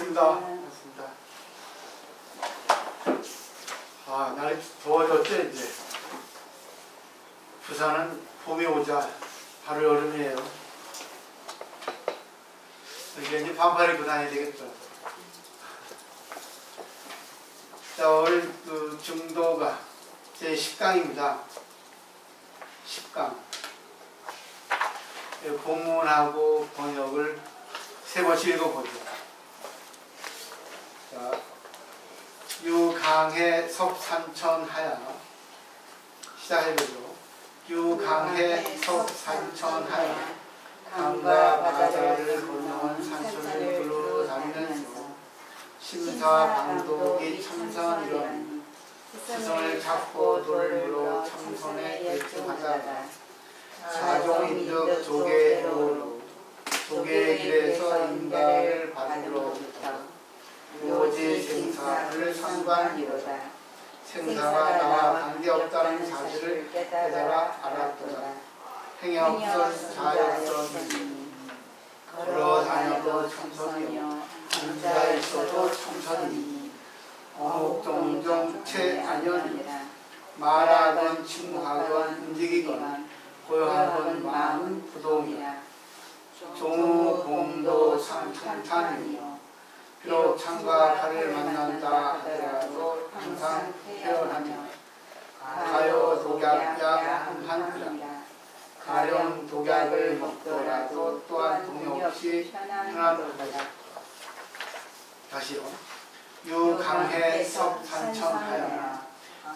반갑습니다. 반갑습니다. 아, 날이 더워졌죠, 이제. 부산은 봄이 오자 바로 여름이에요. 이제 반팔 입고 다녀야 되겠죠. 자, 오늘 그 중도가 제 10강입니다. 10강. 본문하고 번역을 세 번씩 읽어보죠. 자, 유강해 섭산천하야. 시작해보죠. 유강해 섭산천하야. 강과 바다를 건너온 산천을 두루 다니면서 심사방독이 참선이런 스승을 잡고 돌을 물어 참선에 열중하다가 사종인득 조계로로 조계의 길에서 인가를 받으로부터 묘지 생사를 상관이로다. 생사가 나와 관계없다는 사실을 깨달아 알았도다. 행여없선 자였으니 걸어다녀도 참선이요 앉아 있어도 참선이니 어묵종종 채아니니라. 말하건 침묵하건 움직이건 고요하건 마음은 부동이라. 종무공도 상탄탄이요 비록 창과 가를 만난다 하더라도 항상 태어나며 가요 독약약 한이라. 가령 독약을 먹더라도 또한 동요 없이 편안하다. 다시요. 유강해 섭산천하야.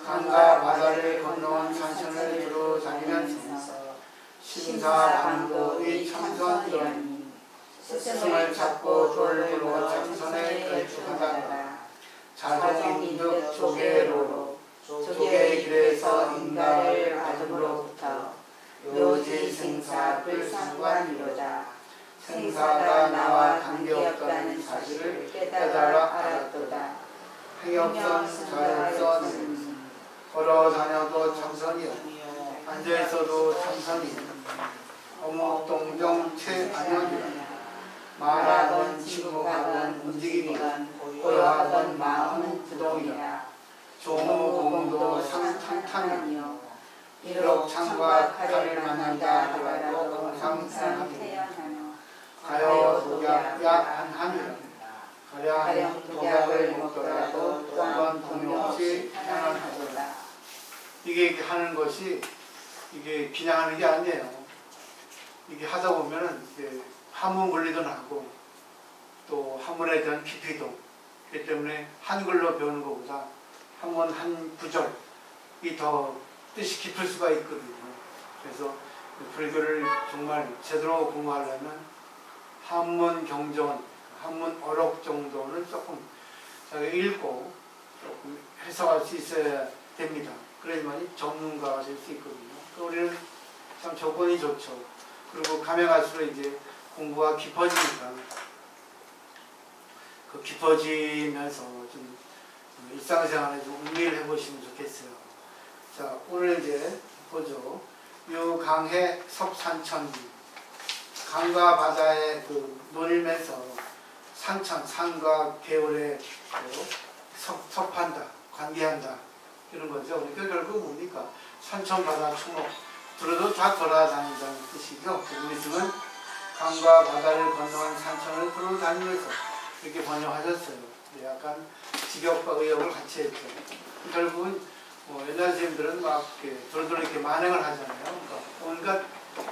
강과 바다를 건너온 산천을 두루 다니면서 심사반도의 참선이라니 스승을 잡고 돌로 참선에 열중하다가 자동인득 조계로로 조계의 길에서 인가를 받음으로부터 묘지 생사를 상관이로다. 생사가 나와 관계없다는 사실을 깨달아 알았도다. 행여없선 자였선 걸어다녀도 참선이요 앉아있어도 참선이요 어묵동정 채아니니라. 말하건 침묵하건 움직이건 고요하건 마음은 부동이라. 종무공도 상탄탄이요 비록 창과 칼을 만난다 하더라도 항상 태어나며 가요 독약 한하니라. 가령 독약을 먹더라도 또한 동요 없이 편안하도다. 이게 하는 것이 이게 그냥 하는 게 아니에요. 이게 하다 보면은 이게 한문 분리도 나고 또 한문에 대한 깊이도. 그렇기 때문에 한글로 배우는 것보다 한문 한 구절이 더 뜻이 깊을 수가 있거든요. 그래서 불교를 정말 제대로 공부하려면 한문 경전, 한문 어록 정도는 조금 읽고 조금 해석할 수 있어야 됩니다. 그래야만이 전문가가 될 수 있거든요. 우리는 참 조건이 좋죠. 그리고 가면 갈수록 이제 공부가 깊어지니까 그 깊어지면서 좀 일상생활에 좀 의미를 해보시면 좋겠어요. 자, 오늘 이제 보죠. 유강해 섭산천. 강과 바다에 그 논일면서 산천, 산과 개울에 섭한다, 관계한다. 이런 거죠. 그러니까 결국 뭡니까? 산천, 바다, 추목. 들어도 다 돌아다닌다는 뜻이죠. 우리들은 강과 바다를 건너온 산천을 두루 다니면서 이렇게 번역하셨어요. 약간 직역과 의역을 같이 했죠. 결국은 옛날 선생님들은 막 돌돌 이렇게 만행을 하잖아요. 그러니까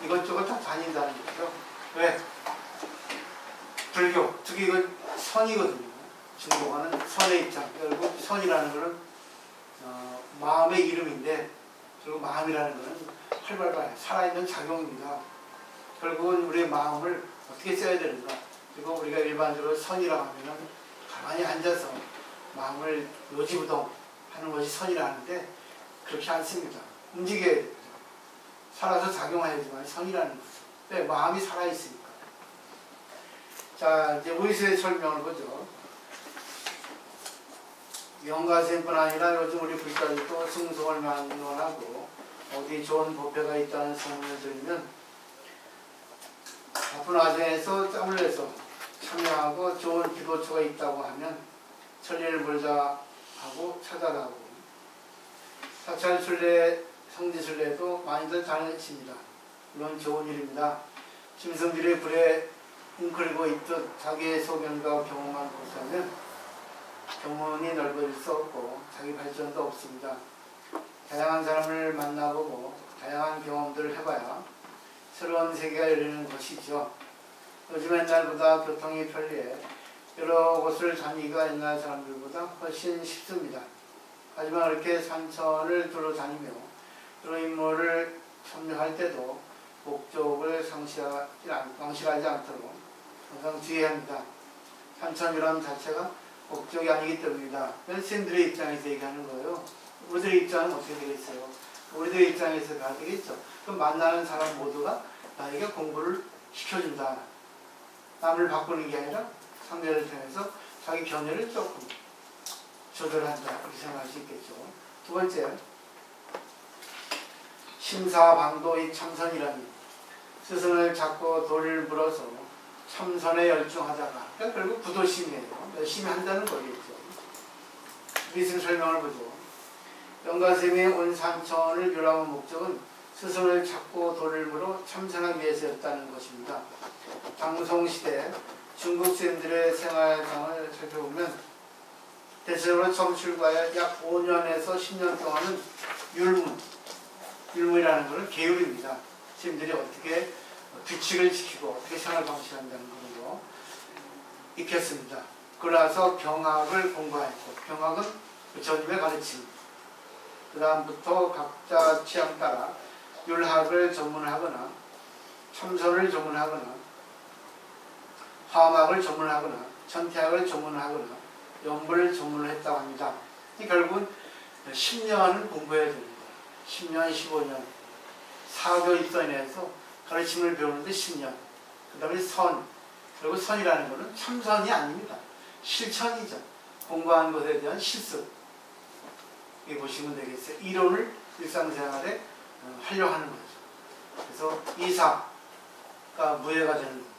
이것저것 다 다닌다는 거죠. 왜? 불교, 특히 이건 선이거든요. 중국어는 선의 입장. 결국 선이라는 것은 마음의 이름인데, 그리고 마음이라는 것은 활발하게 살아있는 작용입니다. 결국은 우리의 마음을 어떻게 써야 되는가. 그리고 우리가 일반적으로 선이라고 하면은 가만히 앉아서 마음을 요지부동 하는 것이 선이라 하는데 그렇지 않습니다. 움직여야 됩니다. 살아서 작용해야지만 선이라는 거죠. 네, 마음이 살아있으니까. 자, 이제 의수의 설명을 보죠. 영가생뿐 아니라 요즘 우리 불자들도 승송을 만원하고 어디 좋은 법회가 있다는 소문을 들으면 바쁜 와중에서 짬을 내서 참여하고 좋은 기도처가 있다고 하면 천리를 몰자 하고 찾아가고 사찰순례, 성지순례도 많이들 다니십니다. 물론 좋은 일입니다. 짐승들이 불에 웅크리고 있듯 자기의 소견과 경험만 고수하면 경험이 넓어질 수 없고 자기 발전도 없습니다. 다양한 사람을 만나보고 다양한 경험들을 해봐야 새로운 세계가 열리는 것이죠. 요즘 옛날보다 교통이 편리해 여러 곳을 다니기가 옛날 사람들보다 훨씬 쉽습니다. 하지만 그렇게 산천을 둘러 다니며 여러 인물을 참여할 때도 목적을 망실하지 않도록 항상 주의해야 합니다. 산천이라는 자체가 목적이 아니기 때문입니다. 스님들의 입장에서 얘기하는 거예요. 우리들의 입장은 어떻게 되겠어요? 우리들의 입장에서 가야 되겠죠. 그럼 만나는 사람 모두가 나에게 공부를 시켜준다. 남을 바꾸는 게 아니라 상대를 통해서 자기 견해를 조금 조절한다. 그렇게 생각할 수 있겠죠. 두 번째, 심사방도의 참선이라니 스승을 찾고 도리를 물어서 참선에 열중하다가 그러니까 결국 부도심이에요. 열심히 한다는 거겠죠. 미승 설명을 보죠. 영가스님이 온 산천을 유람한 목적은 스승을 찾고 도리를 물어 참선하기 위해서였다는 것입니다. 당송시대 중국 스님들의 생활상을 살펴보면 대체적으로 처음 출가해 약 5년에서 10년 동안은 율문이라는 것은 계율입니다. 스님들이 어떻게 규칙을 지키고 어떻게 생활 방식을 한다는 그런 거 익혔습니다. 그러나서 경학을 공부했고 경학은 부처님의 가르침 그 다음부터 각자 취향 따라 율학을 전문하거나 참선을 전문하거나 화막을 전문하거나 천태학을 전문하거나 연불을 전문했다고 합니다. 결국은 10년은 공부해야 됩니다. 10년, 15년 사교 입선에서 가르침을 배우는데 10년 그 다음에 선 그리고 선이라는 것은 참선이 아닙니다. 실천이죠. 공부한 것에 대한 실습 이렇게 보시면 되겠어요. 이론을 일상생활에 하려고 하는 거죠. 그래서 이사가 무예가 되는 겁니다.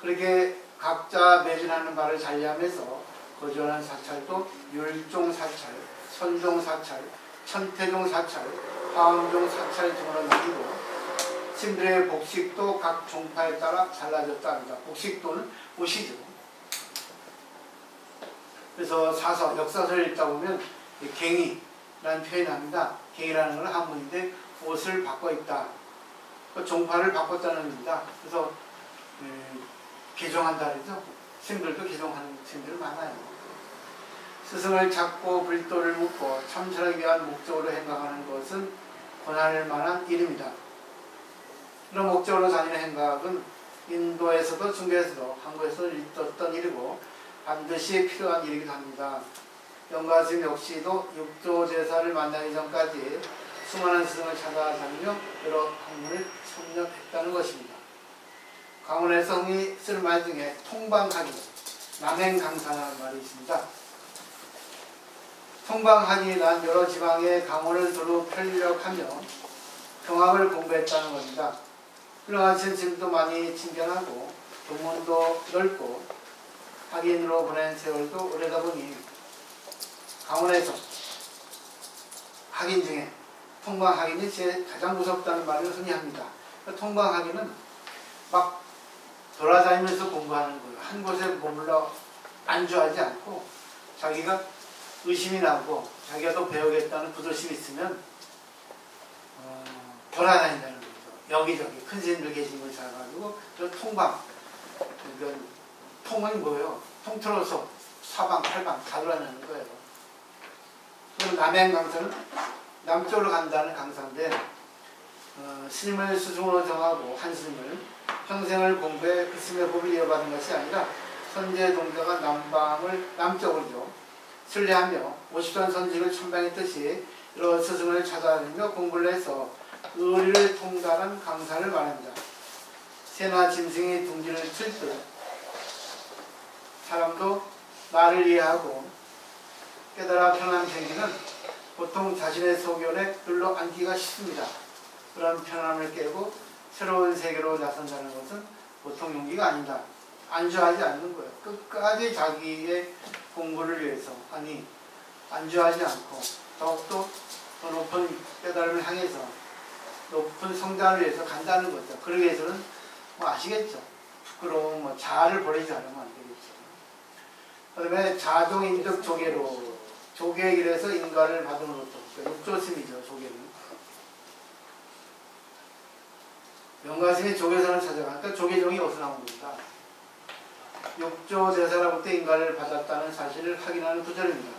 그렇게 각자 매진하는 바를 잘리하면서 거주하는 사찰도 율종 사찰, 선종 사찰, 천태종 사찰, 화엄종 사찰 등으로 나뉘고 스님들의 복식도 각 종파에 따라 달라졌다 합니다. 복식도는 옷이죠. 그래서 사서, 역사서를 읽다 보면 갱이라는 표현이 납니다. 갱이라는 건 한문인데 옷을 바꿔 입다. 종파를 바꿨다는 의미입니다. 그래서 개종한다 그러죠. 스님들도 개종하는 스님들이 많아요. 스승을 찾고 불도를 묻고 참선하기 위한 목적으로 행각하는 것은 권할 만한 일입니다. 이런 목적으로 다니는 행각은 인도에서도 중국에서도 한국에서도 있었던 일이고 반드시 필요한 일이기도 합니다. 영가스님 역시도 육조제사를 만나기 전까지 수많은 스승을 찾아다니며 여러 학문을 섭렵했다는 것입니다. 강원에서 흥이 쓸 말 중에 통방하기, 남행강사라는 말이 있습니다. 통방하기란 여러 지방의 강원을 두루 편력하며 경학을 공부했다는 겁니다. 훌륭하신 스님도 많이 친견하고 동문도 넓고 학인으로 보낸 세월도 오래다 보니 강원에서 학인 중에 통방학인이 제일 가장 무섭다는 말을 흔히 합니다. 통방학인은 막 돌아다니면서 공부하는 거예요. 한 곳에 머물러 안주하지 않고 자기가 의심이 나고 자기가 또 배우겠다는 부조심이 있으면 돌아다닌다는 거죠. 여기저기 큰 스님들 계신 걸 찾아가지고 저 통방 그러니까 통은 뭐예요? 통틀어서 사방 팔방 다 돌아다니는 거예요. 그리고 남행 강사는 남쪽으로 간다는 강사인데 스님을 스승으로 정하고 한 스님을 평생을 공부해 그 스님의 법을 이어받는 것이 아니라 선제 동자가 남쪽으로 순례하며 50전 선직을 천방했듯이 여러 스승을 찾아다니며 공부를 해서 의리를 통달한 강사를 말합니다. 새나 짐승이 둥지를 칠 듯 사람도 나를 이해하고 깨달아 편한 생기는 보통 자신의 소견에 눌러 앉기가 쉽습니다. 그런 편안함을 깨고 새로운 세계로 나선다는 것은 보통 용기가 아니다. 안주하지 않는 거예요. 끝까지 자기의 공부를 위해서, 아니 안주하지 않고 더욱더 더 높은 깨달음을 향해서 높은 성장을 위해서 간다는 거죠. 그러기 위해서는 뭐 아시겠죠? 부끄러움, 뭐 자아를 버리지 않으면 안 되겠죠. 그 다음에 자동인적 조계로, 조계의 길에서 인가를 받은 것도, 그러니까 육조심이죠. 조계는 영가심이 조계선을 찾아가니까 조계종이 어디서 나온 겁니다. 육조대사로부터 인가를 받았다는 사실을 확인하는 구절입니다.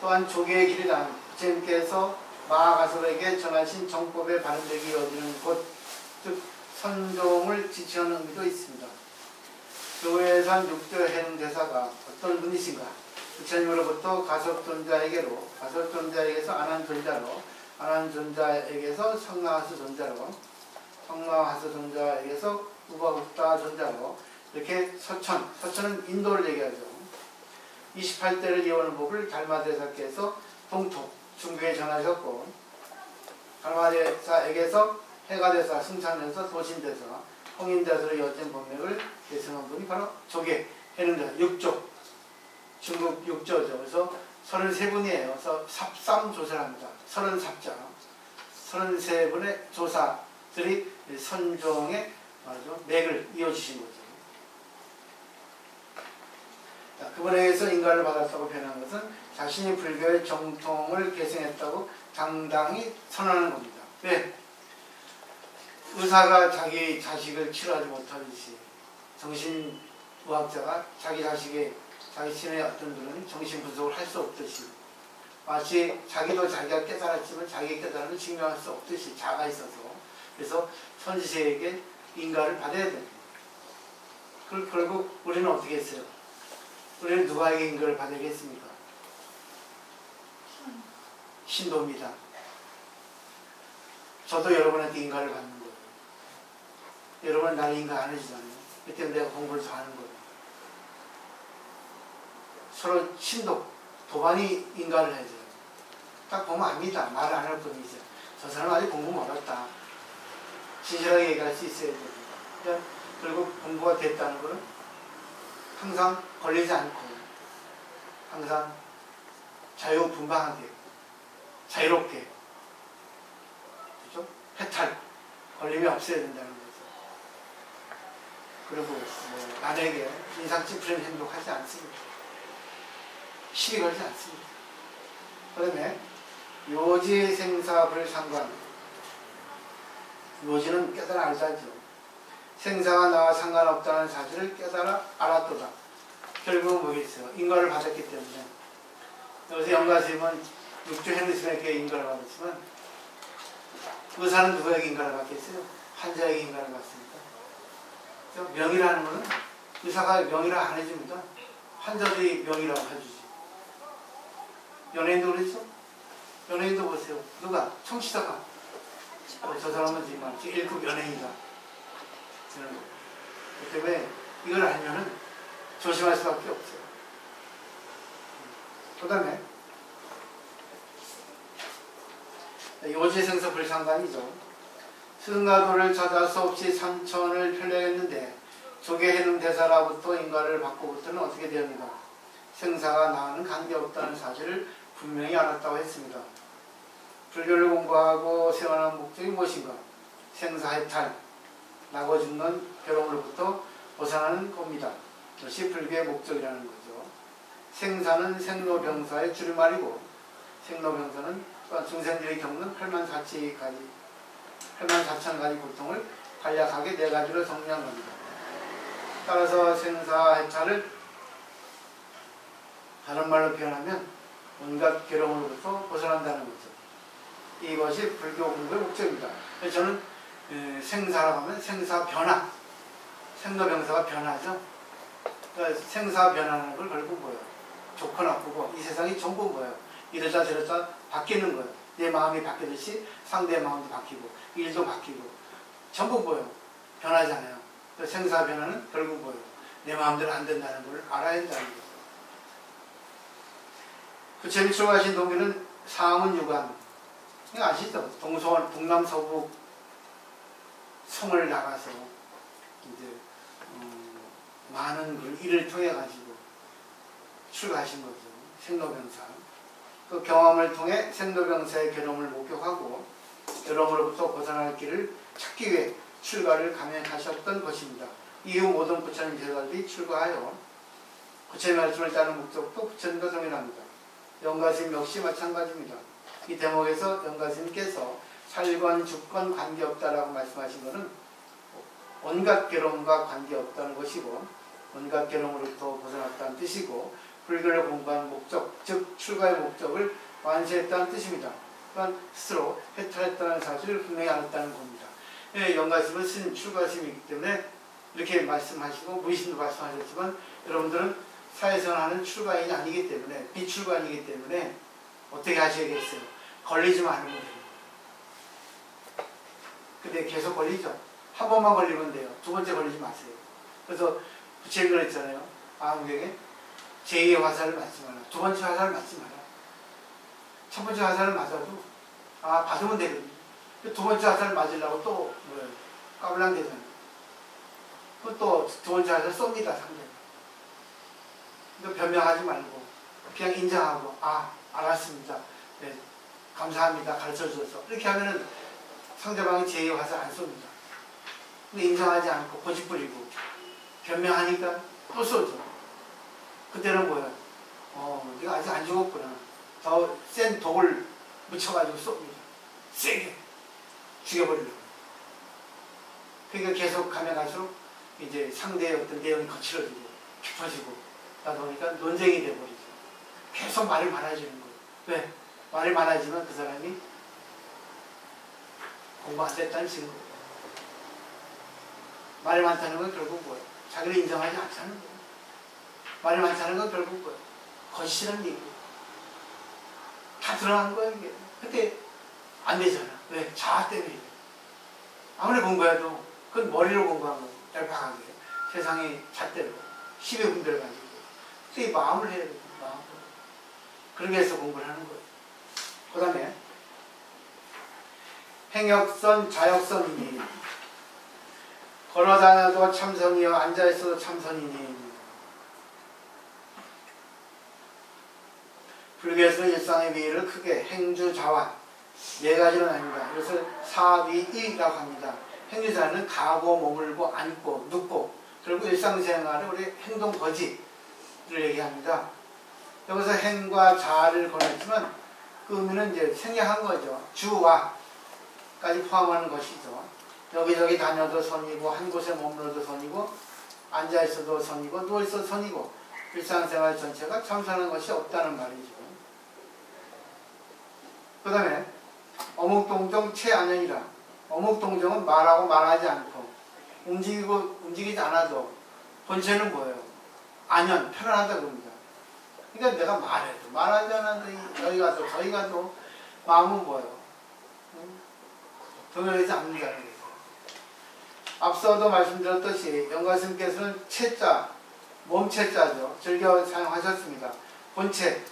또한 조계의 길이란 부처님께서 마하가섭에게 전하신 정법에 바른되기 이어지는 곳, 즉 선종을 지칭하는 의미도 있습니다. 교회에서 한 육조해능 대사가 어떤 분이신가? 부처님으로부터 가섭존자에게로, 가섭존자에게서 안한존자로, 안한존자에게서 성나하수 존자로, 성나하수 존자에게서 우바국다 존자로, 이렇게 서천은 인도를 얘기하죠. 28대를 이어오는 법을 달마대사께서 동토, 중국에 전하셨고, 달마대사에게서 해가대사, 승산대사, 도신대사, 홍인대사로 이어진 법맥을 계승한 분이 바로 조계, 해능대사, 육조, 중국 육조죠. 그래서 33분이에요. 그래서 삽삼조사를 합니다. 33자, 33분의 조사들이 선종의 말이죠, 맥을 이어주신 거죠. 자, 그분에게서 인가를 받았다고 변한 것은 자신이 불교의 정통을 계승했다고 당당히 선언하는 겁니다. 왜? 의사가 자기 자식을 치료하지 못하듯이 정신의학자가 자기 친의 어떤 분은 정신분석을 할 수 없듯이 마치 자기도 자기가 깨달았지만 자기의 깨달음을 증명할 수 없듯이 자가 있어서 그래서 선지세에게 인가를 받아야 됩니다. 결국 우리는 어떻게 했어요? 우리는 누구에게 인가를 받아야겠습니까? 신도입니다. 저도 여러분한테 인가를 받는 거예요. 여러분은 나를 인가 안 해주잖아요. 그때 내가 공부를 더 하는 거예요. 서로 신도, 도반이 인가를 해줘요. 딱 보면 압니다. 말을 안 할 뿐이죠. 저 사람 아직 공부 멀었다. 진실하게 얘기할 수 있어야 됩니다. 그러니까 결국 공부가 됐다는 것은 항상 걸리지 않고 항상 자유분방하게 자유롭게 그죠? 해탈 걸림이 없어야 된다는 거죠. 그리고 뭐 남에게 인상 찌푸리는 행동하지 않습니다. 시비 걸지 않습니다. 그 다음에 요지생사불상관, 요지는 깨달아 알자죠. 생사가 나와 상관없다는 사실을 깨달아 알았도다. 결국은 뭐겠어요? 인가를 받았기 때문에. 여기서 영가스님은 육조행스님에게 인가를 받았지만 의사는 누구에게 인가를 받겠어요? 환자에게 인가를 받습니다. 명의라는 것은 의사가 명의라 안 해줍니다. 환자들이 명의라고 해주지. 연예인도 그랬죠? 연예인도 보세요. 누가? 청취자가. 저 사람은 정말 1급 연예인이다. 그 때문에 이걸 알면은 조심할 수밖에 없어요. 그 다음에 요지생사 불상관이죠. 승가도를 찾아 수없이 삼천을 편려했는데 조계해능 대사라부터 인가를 받고부터는 어떻게 되었는가? 생사가 나와는 관계없다는 사실을 분명히 알았다고 했습니다. 불교를 공부하고 세워나가는 목적이 무엇인가? 생사해탈, 나고 죽는 괴로움으로부터 벗어나는 겁니다. 이것이 불교의 목적이라는 거죠. 생사는 생로병사의 줄임말이고 생로병사는 또한 중생들이 겪는 84,000가지 고통을 간략하게 4가지로 정리한 겁니다. 따라서 생사해탈을 다른 말로 표현하면 온갖 괴로움으로부터 벗어난다는 거죠. 이것이 불교 공부의 목적입니다. 그래서 저는 생사라고 하면 생사 변화, 생로병사가 변하죠. 그러니까 생사 변화라는 걸 결국 뭐예요? 좋고 나쁘고 이 세상이 전부 뭐예요? 이러다 저러다 바뀌는 거예요. 내 마음이 바뀌듯이 상대의 마음도 바뀌고 일도 바뀌고 전부 뭐예요? 변하잖아요. 그러니까 생사 변화는 결국 뭐예요? 내 마음대로 안 된다는 걸 알아야 된다는 거예요. 부처님이 출가하신 동기는 상은유관, 이거 아시죠? 동남서북 성을 나가서 이제 많은 그 일을 통해 가지고 출가하신 거죠. 생로병사. 그 경험을 통해 생로병사의 괴로움을 목격하고 괴로움으로부터 벗어날 길을 찾기 위해 출가를 감행하셨던 것입니다. 이후 모든 부처님 제자들이 출가하여 부처님 말씀을 따르는 목적도 부처님과 동일합니다. 영가스님 역시 마찬가지입니다. 이 대목에서 영가스님께서 살건 죽건 관계없다라고 말씀하신 것은 온갖 괴로움과 관계없다는 것이고 온갖 괴로움으로부터 벗어났다는 뜻이고 불교를 공부한 목적, 즉 출가의 목적을 완수했다는 뜻입니다. 또한 스스로 해탈했다는 사실을 분명히 알았다는 겁니다. 예, 영가스님은 스님 출가심이기 때문에 이렇게 말씀하시고 무의심도 말씀하셨지만 여러분들은 사회생활하는 출가인이 아니기 때문에 비출가인이기 때문에 어떻게 하셔야겠어요? 걸리지만 않으면 됩니다. 근데 계속 걸리죠. 한 번만 걸리면 돼요. 두 번째 걸리지 마세요. 그래서 부처님 그랬잖아요. 아무에게 제2의 화살을 맞지 마라. 두 번째 화살을 맞지 마라. 첫 번째 화살을 맞아도 받으면 되거든요. 두 번째 화살을 맞으려고 또 뭐예요? 까불랑대잖아요. 또 두 번째 화살 쏩니다. 상대가. 변명하지 말고 그냥 인정하고 알았습니다. 네, 감사합니다. 가르쳐줘서 이렇게 하면은 상대방이 제2의 화살 안 쏩니다. 근데 인정하지 않고 고집 부리고 변명하니까 또 쏘죠. 그때는 뭐야? 네가 아직 안 죽었구나. 더 센 독을 묻혀가지고 쏩니다. 세게 죽여버리려고. 그러니까 계속 가면 갈수록 이제 상대의 어떤 내용이 거칠어지고 깊어지고 그러다 보니까 논쟁이 돼버리죠. 계속 말이 많아지는 거예요. 왜? 말이 많아지면 그 사람이 공부 안 됐다는 증거. 말이 많다는 건 결국 뭐예요? 자기를 인정하지 않다는 거예요. 말이 많다는 건 결국 뭐예요? 거짓이라는 얘기예요. 다 드러난 거예요, 이게. 근데 안 되잖아. 왜? 자아 때문에. 아무리 공부해도 그건 머리로 공부한 거예요. 얄팍하게. 세상의 잣대로. 힘의 분별을 가지고. 근데 이 마음을 해야 돼요. 마음으로. 그러기 위해서 공부를 하는 거예요. 그 다음에 행역선, 자역선이니 걸어다녀도 참선이요 앉아있어도 참선이니 불교에서 일상의 비위를 크게 행주자완 네 가지로 나뉩니다. 이것을 사위이라고 합니다. 행주자는 가고 머물고 앉고 눕고 그리고 일상생활의 우리 행동 거지를 얘기합니다. 여기서 행과 자를 권했지만 그 의미는 이제 생략한 거죠. 주와까지 포함하는 것이죠. 여기저기 다녀도 선이고 한 곳에 머물러도 선이고 앉아있어도 선이고 누워있어도 선이고 일상생활 전체가 참선하는 것이 없다는 말이죠. 그 다음에 어묵동정 체안연이라 어묵동정은 말하고 말하지 않고 움직이지 않아도 본체는 뭐예요? 안연, 편안하다 그럽니다. 그러니까 내가 말해도 말하지 않아도 여기 가도 저기 가도 마음은 뭐예요? 동요되지 않는다는 거예요. 앞서도 말씀드렸듯이 영가스님께서는 체자, 몸체자죠. 즐겨 사용하셨습니다. 본체,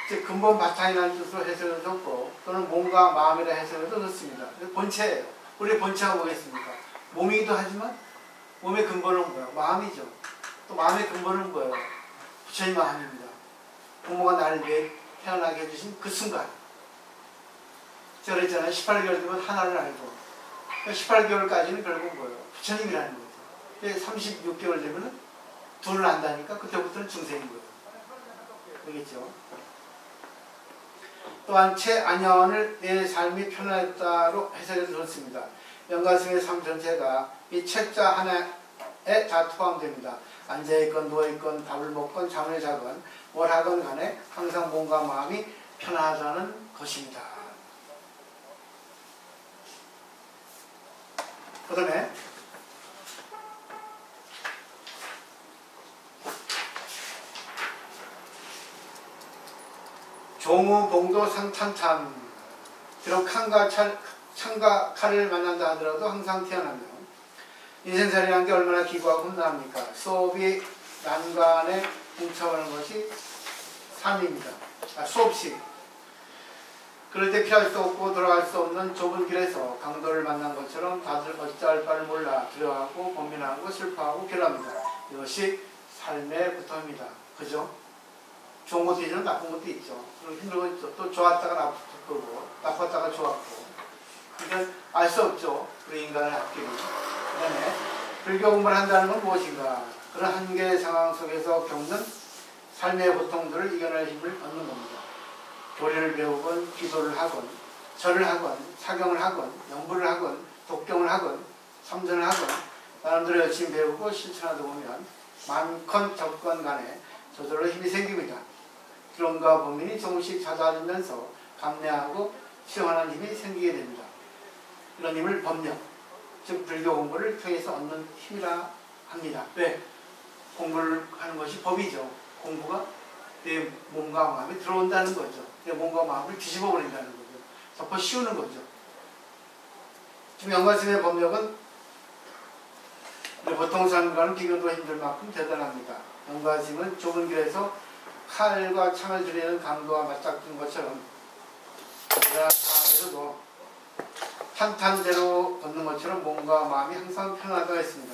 즉 근본 바탕이라는 뜻으로 해석을 줬고 또는 몸과 마음이라 해석을 줬습니다. 본체예요. 우리 본체가 뭐겠습니까? 몸이기도 하지만 몸의 근본은 뭐예요? 마음이죠. 또 마음의 근본은 뭐예요? 부처님 마음입니다. 부모가 나를 위해 태어나게 해주신 그 순간. 제가 그랬잖아요. 18개월 되면 하나를 알고 18개월까지는 결국 뭐예요? 부처님이라는 거죠. 36개월 되면 둘을 안다니까 그때부터는 중생인 거예요. 알겠죠? 또한 체안연을 내 삶이 편안했다로 해석해 들었습니다. 영가스님의 삶 전체가 이 체자 하나에 다 포함됩니다. 앉아있건 누워있건 밥을 먹건 잠을 자건 뭘 하건 간에 항상 몸과 마음이 편안하다는 것입니다. 그 다음에 종우봉도 상탄탐 비록 창과 칼을 만난다 하더라도 항상 태어나며 인생살이라는 게 얼마나 기구하고 험난합니까? 수업이 난관에 뭉쳐가는 것이 삶입니다. 수업식. 그럴 때 피할 수 없고 돌아갈 수 없는 좁은 길에서 강도를 만난 것처럼 다들 어찌할 바를 몰라 두려워하고 고민하고 슬퍼하고 괴로워합니다. 이것이 삶의 고통입니다. 그죠? 좋은 것도 있지만 나쁜 것도 있죠. 그리고 힘들고 있죠. 또 좋았다가 나쁘고 나빴다가 좋았고. 그러니까 알 수 없죠. 우리 인간의 앞길이. 그다음에 불교 공부를 한다는 건 무엇인가? 그런 한계 상황 속에서 겪는 삶의 고통들을 이겨낼 힘을 얻는 겁니다. 도리를 배우건 기도를 하건 절을 하건 사경을 하건 연부를 하건 독경을 하건 삼전을 하건 나름대로 열심히 배우고 실천하다 보면 많건 적건 간에 저절로 힘이 생깁니다. 기론과 범인이 조금씩 잦아지면서 감내하고 시원한 힘이 생기게 됩니다. 이런 힘을 법력, 즉 불교 공부를 통해서 얻는 힘이라 합니다. 왜? 공부를 하는 것이 법이죠. 공부가 내 몸과 마음에 들어온다는 거죠. 내 몸과 마음을 뒤집어 버린다는 거죠. 덮어 씌우는 거죠. 지금 영가스님의 법력은 보통 사람과는 비교도 힘들 만큼 대단합니다. 영가스님은 좁은 길에서 칼과 창을 들이는 강도와 맞닥뜨린 것처럼 그러한 상황에서도 탄탄대로 걷는 것처럼 몸과 마음이 항상 편하다고 했습니다.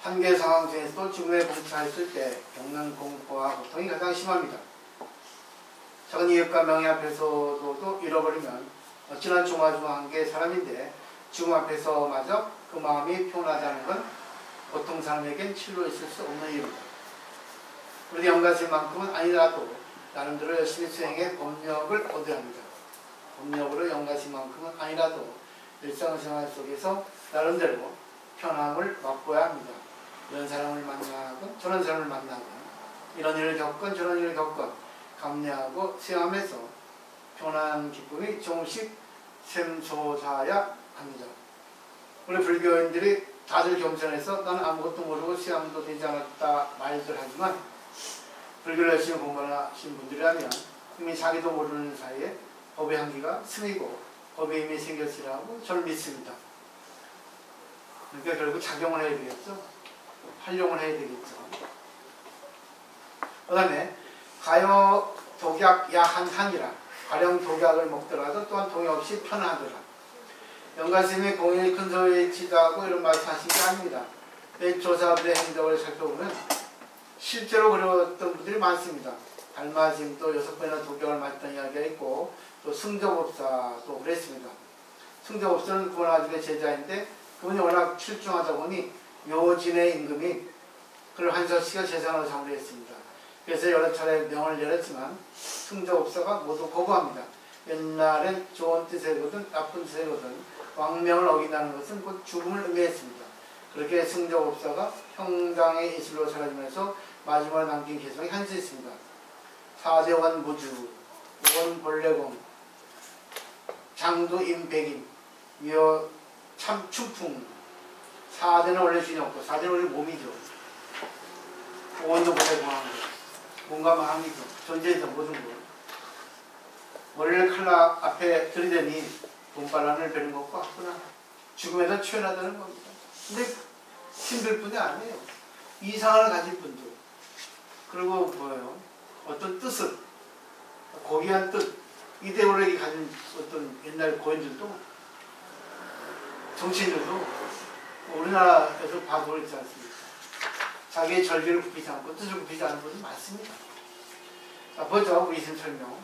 한계 상황 중에서도 죽음에 봉착했을 때 겪는 공포와 고통이 가장 심합니다. 작은 이익과 명예 앞에서도 잃어버리면 어찌나 조마조마한 게 사람인데 죽음 앞에서마저 그 마음이 편하다는 건 보통 사람에겐 실로 있을 수 없는 일입니다. 우리 영가스만큼은 아니라도 나름대로 열심히 수행해 법력을 얻어야 합니다. 법력으로 영가스만큼은 아니라도 일상생활 속에서 나름대로 편함을 맛보아야 합니다. 이런 사람을 만나건 저런 사람을 만나건 이런 일을 겪건 저런 일을 겪건 감내하고 수용하면서 편한 기쁨이 조금씩 샘솟아야 합니다. 우리 불교인들이 다들 겸손해서 나는 아무것도 모르고 수양도 되지 않았다 말들 하지만 불교를 열심히 공부하신 분들이라면 이미 자기도 모르는 사이에 법의 한기가 스미고 법의 힘이 생겼으라고 저는 믿습니다. 그러니까 결국 작용을 해야 되겠죠. 활용을 해야 되겠죠. 그 다음에 가요 독약 야한 한이라 가령 독약을 먹더라도 또한 동의 없이 편하더라. 영가스님이 공인이 큰 소리에 치다하고 이런 말씀하신 게 아닙니다. 조사들의 행동을 살펴보면 실제로 그랬던 분들이 많습니다. 달마스님도 6번이나 독약을 맞던 이야기가 있고 또 승조법사도 그랬습니다. 승조법사는 구원아죽의 제자인데 그분이 워낙 출중하다 보니 묘진의 임금이 그를 한서씨가 재산으로 장려했습니다. 그래서 여러 차례 명을 내렸지만 승조법사가 모두 거부합니다. 옛날엔 좋은 뜻이거든 나쁜 뜻이거든 왕명을 어긴다는 것은 곧 죽음을 의미했습니다. 그렇게 승조법사가 평당의 이슬로 사라지면서 마지막으로 남긴 개성이 한수있습니다. 사대원 무주, 원벌레공, 장두임백임, 위어 참춘풍. 사대는 원래 주인이 없고 사대는 원래 몸이죠. 원도 원래 공한 거. 몸과 마음이죠. 존재에서 모든 것. 머리를 칼라 앞에 들이대니 돈바람을 베는 것과 같구나. 죽음에서 출현하다는 겁니다. 근데 힘들 뿐이 아니에요. 이상을 가진 분들. 그리고 뭐예요? 어떤 뜻을, 고귀한 뜻, 이데올로기 가진 어떤 옛날 고인들도, 정치인들도 우리나라에서 봐도 그렇지 않습니까? 자기의 절기를 굽히지 않고 뜻을 굽히지 않는 분이 많습니다. 자, 보죠. 우리 이심 설명.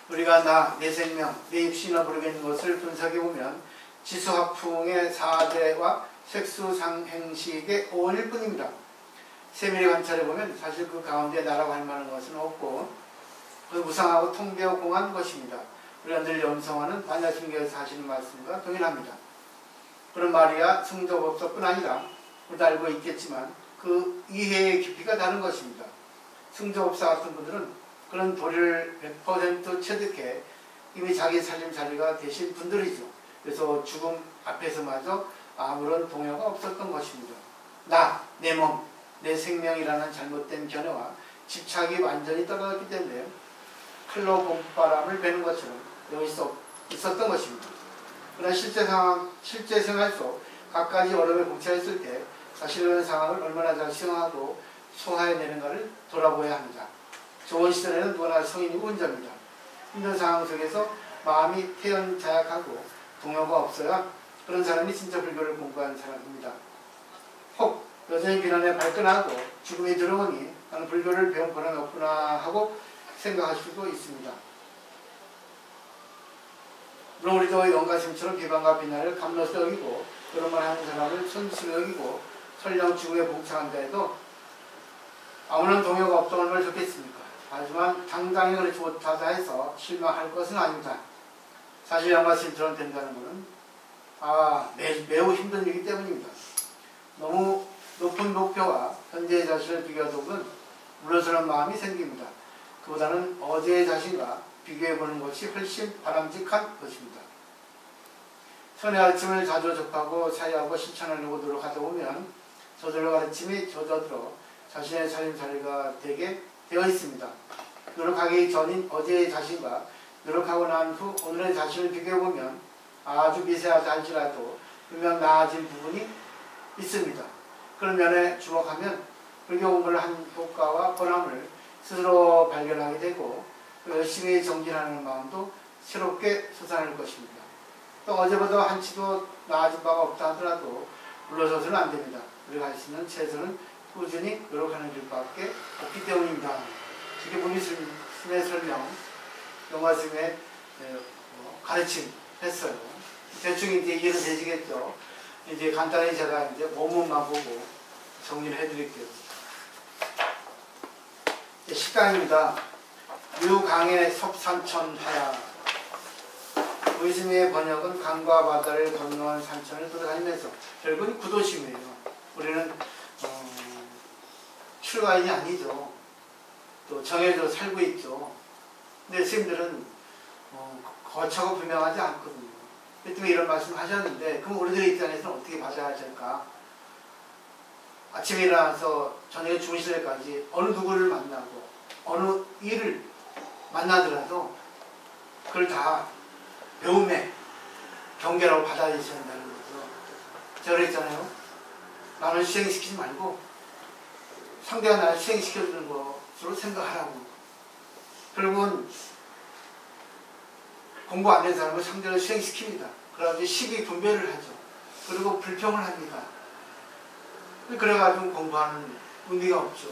우리가 나, 내 생명, 내 입시나 모르겠는 것을 분석해보면 지수학풍의 사대와 색수상행식의 오원일 뿐입니다. 세밀히 관찰해보면 사실 그 가운데 나라고 할 만한 것은 없고 그 무상하고 통배공한 것입니다. 우리가 늘 염성하는 반야심경에서 하시는 말씀과 동일합니다. 그런 말이야 승조법사뿐 아니라 우리도 알고 있겠지만 그 이해의 깊이가 다른 것입니다. 승조법사 같은 분들은 그런 도리를 100% 체득해 이미 자기 살림살이가 되신 분들이죠. 그래서 죽음 앞에서마저 아무런 동요가 없었던 것입니다. 나, 내 몸, 내 생명이라는 잘못된 견해와 집착이 완전히 떨어졌기 때문에 칼로 봄바람을 베는 것처럼 여기 있었던 것입니다. 그러나 실제 생활 속 갖가지 어려움에 봉착했을 때 자신의 상황을 얼마나 잘 수용하고 소화해내는가를 돌아보아야 합니다. 좋은 시절에는 누구나 성인이고 혼자입니다. 힘든 상황 속에서 마음이 태연자약하고 동요가 없어야 그런 사람이 진짜 불교를 공부하는 사람입니다. 혹 여전히 비난에 발끈하고 죽음이 들어오니 나는 불교를 배운 번은 없구나 하고 생각할 수도 있습니다. 물론 우리도 영가심처럼 비방과 비난을 감로서 여기고 그런 말 하는 사람을 선수로 여기고 설령 죽음에 봉착한다 해도 아무런 동요가 없다는 걸 좋겠습니까? 하지만 당장에 그렇지 못하다 해서 실망할 것은 아닙니다. 사실 영가심처럼 된다는 것은 매우 힘든 일이기 때문입니다. 너무 높은 목표와 현재의 자신을 비교하다 보면 물러서는 마음이 생깁니다. 그보다는 어제의 자신과 비교해보는 것이 훨씬 바람직한 것입니다. 선의 가르침을 자주 접하고 사유하고 실천하려고 노력하다 보면 저절로 가르침이 젖어들어 자신의 살림살이가 되게 되어 있습니다. 노력하기 전인 어제의 자신과 노력하고 난 후 오늘의 자신을 비교해보면 아주 미세하다 할지라도 분명 나아진 부분이 있습니다. 그런 면에 주목하면 불교 공부를 한 효과와 보람을 스스로 발견하게 되고 열심히 정진하는 마음도 새롭게 솟아날 것입니다. 또 어제보다 한치도 나아진 바가 없다 하더라도 물러서서는 안 됩니다. 우리가 할 수 있는 최선은 꾸준히 노력하는 일밖에 없기 때문입니다. 이게 부미스님의 설명, 영화스님의 가르침 했어요. 대충 이제 이해는 되시겠죠? 이제 간단히 제가 이제 원문만 보고 정리를 해드릴게요. 식강입니다. 유강의 섭산천하야. 의심의 번역은 강과 바다를 건너온 산천을 돌아다니면서 결국은 구도심이에요. 우리는 출가인이 아니죠. 또 정해져 살고 있죠. 근데 스님들은 거처가 분명하지 않거든요. 때문에 이런 말씀 하셨는데 그럼 우리들의 입장에서는 어떻게 받아야 될까? 아침에 일어나서 저녁에 주무실 때까지 어느 누구를 만나고 어느 일을 만나더라도 그걸 다 배움의 경계라고 받아들이셔야 한다는 거죠. 제가 그랬잖아요. 나를 수행시키지 말고 상대가 나를 수행시켜주는 것으로 생각하라고. 결국은 공부 안 된 사람은 상대를 수행시킵니다. 그래가지고 시비 분별을 하죠. 그리고 불평을 합니다. 그래가지고 공부하는 의미가 없죠.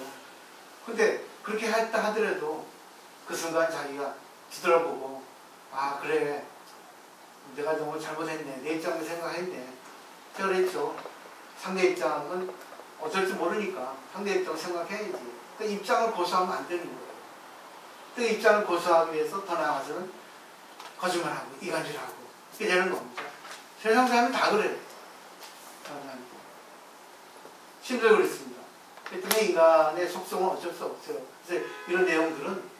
근데 그렇게 했다 하더라도 그 순간 자기가 뒤돌아보고 그래 내가 너무 잘못했네. 내 입장을 생각했네. 제가 그랬죠. 상대 입장은 어쩔 줄 모르니까 상대 입장을 생각해야지. 그 입장을 고수하면 안 되는 거예요. 그 입장을 고수하기 위해서 더 나아가서는 거짓말하고 이간질하고 이게 되는 겁니다. 세상 사람은 다 그래요. 심지어 그렇습니다. 그 때문에 인간의 속성은 어쩔 수 없어요. 그래서 이런 내용들은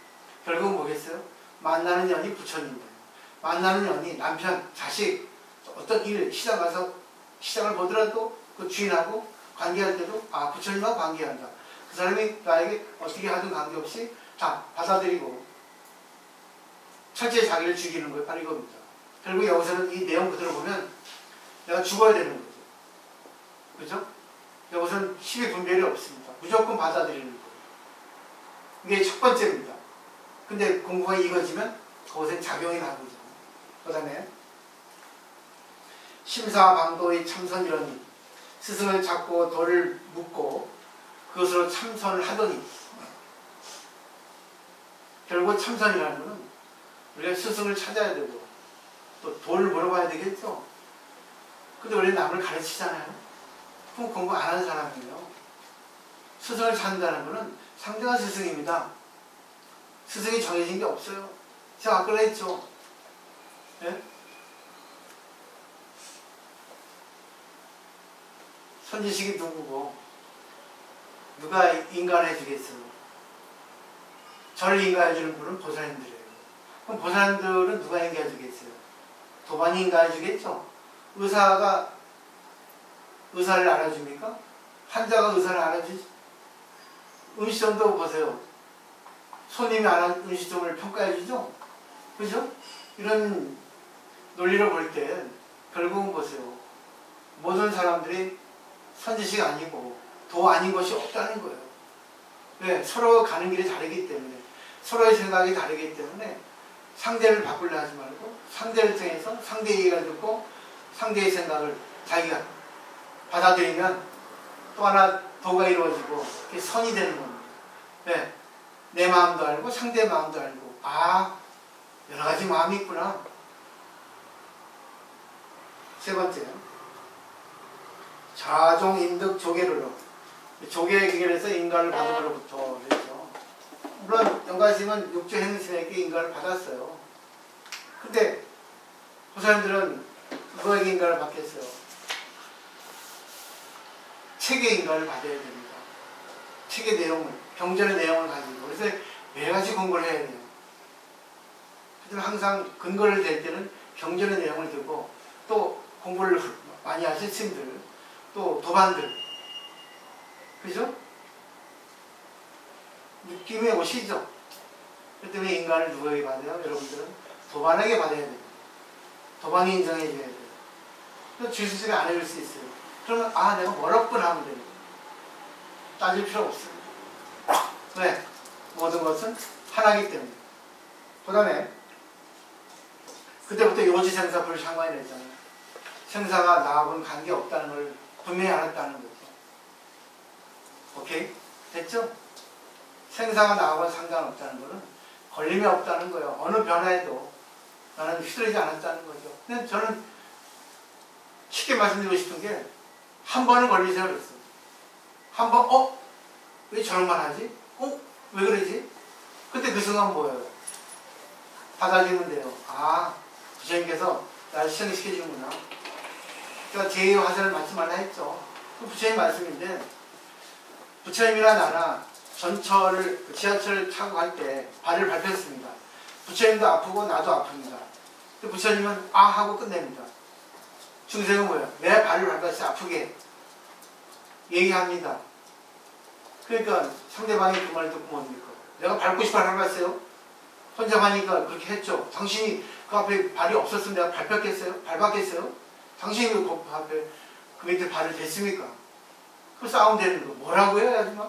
결국은 뭐겠어요? 만나는 년이 부처님이에요. 만나는 년이 남편, 자식, 어떤 일, 시장 가서 시장을 보더라도 그 주인하고 관계할 때도 부처님하고 관계한다. 그 사람이 나에게 어떻게 하든 관계없이 다 받아들이고 철저히 자기를 죽이는 거예요. 바로 이겁니다. 결국 여기서는 이 내용 그대로 보면 내가 죽어야 되는 거죠. 그죠? 여기서는 시비 분별이 없습니다. 무조건 받아들이는 거예요. 이게 첫 번째입니다. 근데 공부가 이거지면 그것엔 작용이 나거죠. 그 다음에 심사방도의 참선이라니 스승을 찾고 돌을 묻고 그것으로 참선을 하더니 결국 참선이라는 것은 우리가 스승을 찾아야 되고 또 돌을 물어봐야 되겠죠. 근데 우리는 남을 가르치잖아요. 그럼 공부 안 하는 사람이에요. 스승을 찾는다는 것은 상대가 스승입니다. 스승이 정해진 게 없어요. 제가 아까 했죠. 네? 선지식이 누구고 누가 인가해 주겠어요. 저를 인가해 주는 분은 보살님들이에요. 그럼 보살님들은 누가 인가해 주겠어요? 도반이 인가해 주겠죠. 의사가 의사를 알아줍니까? 환자가 의사를 알아주지. 음식점도 보세요. 손님이 음식점을 평가해 주죠. 그죠? 이런 논리로 볼 때 결국은 보세요. 모든 사람들이 선지식 아니고 도 아닌 것이 없다는 거예요. 왜? 서로 가는 길이 다르기 때문에 서로의 생각이 다르기 때문에 상대를 바꾸려 하지 말고 상대를 통해서 상대 얘기를 듣고 상대의 생각을 자기가 받아들이면 또 하나 도가 이루어지고 그게 선이 되는 겁니다. 네. 내 마음도 알고 상대의 마음도 알고 아 여러 가지 마음이 있구나. 세 번째 자종 인득 조계를로 조계의 기결에서 인가를 받음으로부터 그랬죠. 물론 영가스님은 육조 행신에게 인가를 받았어요. 근데 호사님들은 누구에게 인가를 받겠어요? 책의 인가를 받아야 됩니다. 책의 내용을, 경전의 내용을 가지고. 그래서 매가지 공부를 해야 돼요. 그래서 항상 근거를 댈 때는 경전의 내용을 들고 또 공부를 많이 하신 스님들, 또 도반들. 그죠? 느낌이 오시죠? 그렇기 때문에 인가를 누구에게 받아요? 여러분들은 도반에게 받아야 됩니다. 도반이 인정해 줘야 돼요. 주술술이 안 해줄 수 있어요. 그러면 아 내가 뭐라고나 하면 됩니다. 따질 필요 없어요. 왜? 모든 것은 하나이기 때문에. 그 다음에 그때부터 요지생사 불상관이 됐잖아요. 생사가 나하고는 관계없다는 걸 분명히 알았다는 거죠. 오케이? 됐죠? 생사가 나하고는 상관없다는 거는 걸림이 없다는 거예요. 어느 변화에도 나는 휘둘리지 않았다는 거죠. 근데 저는 쉽게 말씀드리고 싶은 게 한 번은 걸리세요 그랬어요. 한 번, 왜 저런 말 하지? 왜 그러지? 그때 그 순간 뭐예요? 받아들이면 돼요. 아, 부처님께서 나를 시청시켜주는구나. 그러니까 제2의 화선을 맞지 말라 했죠. 그 부처님 말씀인데, 부처님이나 나나 전철을, 지하철을 타고 갈 때 발을 밟혔습니다. 부처님도 아프고 나도 아픕니다. 근데 부처님은 아 하고 끝냅니다. 중생은 뭐예요? 내 발을 밟았을 때 아프게 얘기합니다. 그러니까 상대방이 그 말을 듣고 뭡니까? 내가 밟고 싶어 밟았어요? 혼자 가니까 그렇게 했죠. 당신이 그 앞에 발이 없었으면 내가 밟았겠어요? 밟았겠어요? 당신이 그 앞에 그 밑에 발을 댔습니까? 그 싸움 되는 거 뭐라고 해요? 아줌마?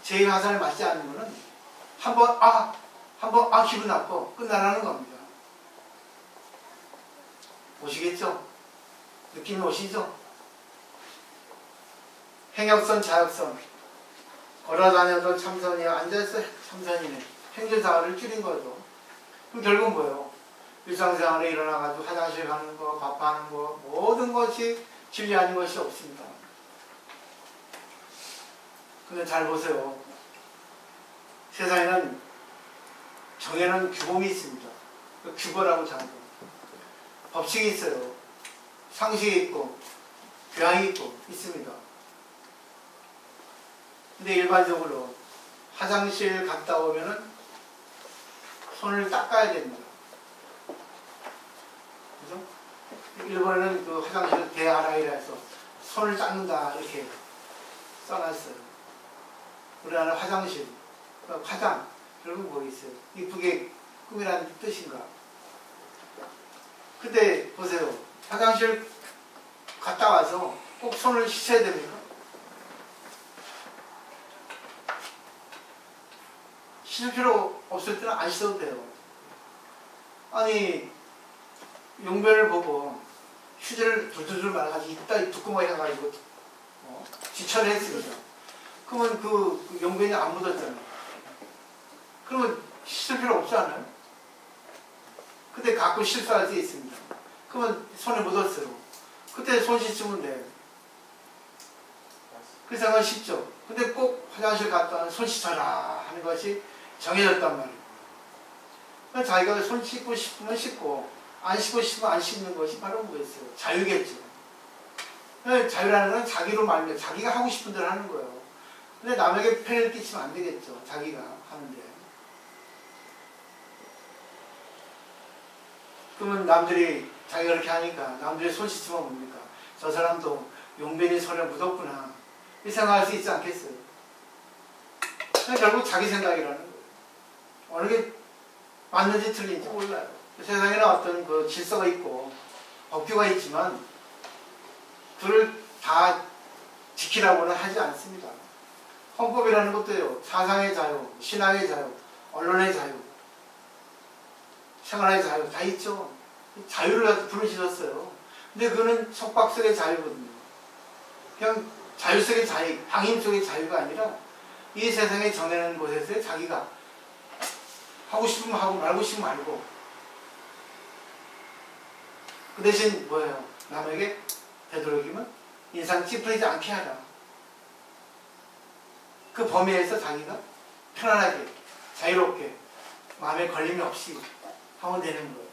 제 화살을 맞지 않는 거는 한 번 기분 나빠 끝나라는 겁니다. 오시겠죠? 느낌이 오시죠? 행역선, 자역선. 걸어다녀도 참선이야. 앉아있어 참선이네. 행주사활을 줄인 거죠. 그럼 결국은 뭐예요? 일상생활에 일어나가지고 화장실 가는 거, 밥하는 거, 모든 것이 진리 아닌 것이 없습니다. 근데 잘 보세요. 세상에는 정해놓은 규범이 있습니다. 그 규범이라고 자고 법칙이 있어요. 상식이 있고 교양이 있고 있습니다. 근데 일반적으로 화장실 갔다 오면은 손을 닦아야 됩니다. 그죠? 일본에는 그 화장실 대아라이라 해서 손을 닦는다 이렇게 써놨어요. 우리나라 화장실, 화장, 결국 뭐 있어요? 이쁘게 꾸미라는 뜻인가? 근데 보세요. 화장실 갔다 와서 꼭 손을 씻어야 됩니까? 씻을 필요 없을 때는 안 씻어도 돼요. 아니 용변을 보고 휴지를 둘둘둘 말아가지고 이따 뚜껑을 해가지고 지천을 했습니다. 그러면 그 용변이 안 묻었잖아요. 그러면 씻을 필요 없지 않아요? 근데 가끔 실수할 수 있습니다. 그러면 손에 묻었어요. 그때 손 씻으면 돼요. 그 생각은 쉽죠. 근데 꼭 화장실 갔다 와서 손 씻어라 하는 것이 정해졌단 말이에요. 자기가 손 씻고 싶으면 씻고 안 씻고 싶으면 안 씻는 것이 바로 뭐겠어요? 자유겠죠. 자유라는 건 자기로 말면 자기가 하고 싶은 대로 하는 거예요. 근데 남에게 폐를 끼치면 안 되겠죠. 자기가 하는데. 그러면 남들이 자기가 그렇게 하니까 남들이 손 씻으면 뭡니까? 저 사람도 용변이 손에 묻었구나. 이 생각할 수 있지 않겠어요? 결국 자기 생각이라는 거예요. 어느 게 맞는지 틀린지 몰라요. 세상에는 어떤 그 질서가 있고 법규가 있지만 그를 다 지키라고는 하지 않습니다. 헌법이라는 것도요. 사상의 자유, 신앙의 자유, 언론의 자유, 생활의 자유 다 있죠. 자유를 가지고 부르짖었어요. 근데 그거는 속박 속의 자유거든요. 그냥 자유 속의 자유, 방임 속의 자유가 아니라 이 세상에 정해놓은 곳에서 자기가 하고 싶으면 하고 말고 싶으면 말고, 그 대신 뭐예요? 남에게 되도록이면 인상 찌푸리지 않게 하라. 그 범위에서 자기가 편안하게 자유롭게 마음에 걸림이 없이 하면 되는 거예요.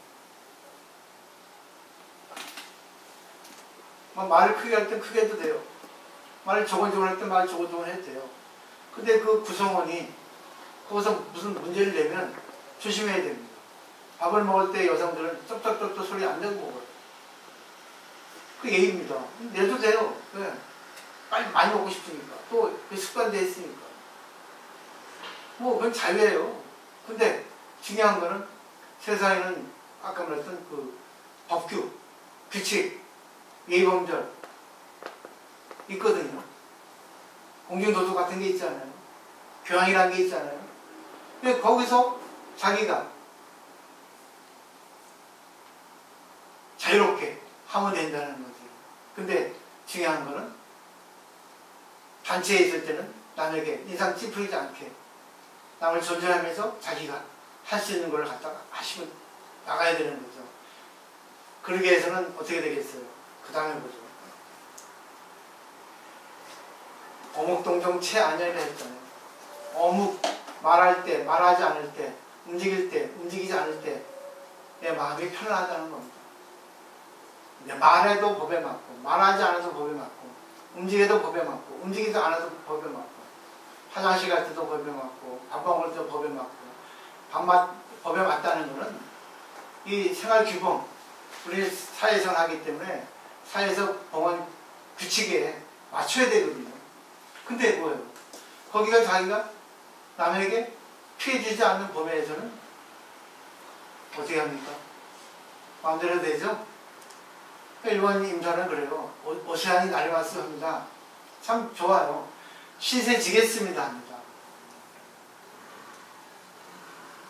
말을 크게 할 땐 크게 해도 돼요. 말을 조곤조곤 할 땐 말을 조곤조곤 해도 돼요. 근데 그 구성원이 거기서 무슨 문제를 내면 조심해야 됩니다. 밥을 먹을 때 여성들은 쩝쩝쩝쩝 소리 안 내고 먹어요. 그 예의입니다. 내도 돼요. 네. 빨리 많이 먹고 싶으니까. 또 그 습관돼 있으니까. 뭐 그건 자유예요. 근데 중요한 거는 세상에는 아까 말했던 그 법규, 규칙, 예의범절 있거든요. 공중도덕 같은 게 있잖아요. 교양이라는 게 있잖아요. 근데 거기서 자기가 자유롭게 하면 된다는 거죠. 근데 중요한 거는 단체에 있을 때는 남에게 인상 찌푸리지 않게 남을 존중하면서 자기가 할 수 있는 걸 갖다가 하시면 나가야 되는 거죠. 그러기 위해서는 어떻게 되겠어요? 그 다음에 보죠. 어묵동정 채안연이라 했잖아요. 어묵 말할 때, 말하지 않을 때, 움직일 때, 움직이지 않을 때 내 마음이 편안하다는 겁니다. 말해도 법에 맞고, 말하지 않아도 법에 맞고, 움직여도 법에 맞고, 움직이지 않아도 법에 맞고, 화장실 갈 때도 법에 맞고, 밥 먹을 때도 법에 맞고, 법에 맞다는 것은 이 생활 규범, 우리 사회에서 하기 때문에 사회에서 범한 규칙에 맞춰야 되거든요. 근데 뭐예요? 거기가 자기가 남에게 피해 주지 않는 범위에서는 어떻게 합니까? 마음대로 되죠? 일본 임사는 그래요. 오세안이 나를 말씀합니다. 참 좋아요. 신세 지겠습니다 합니다.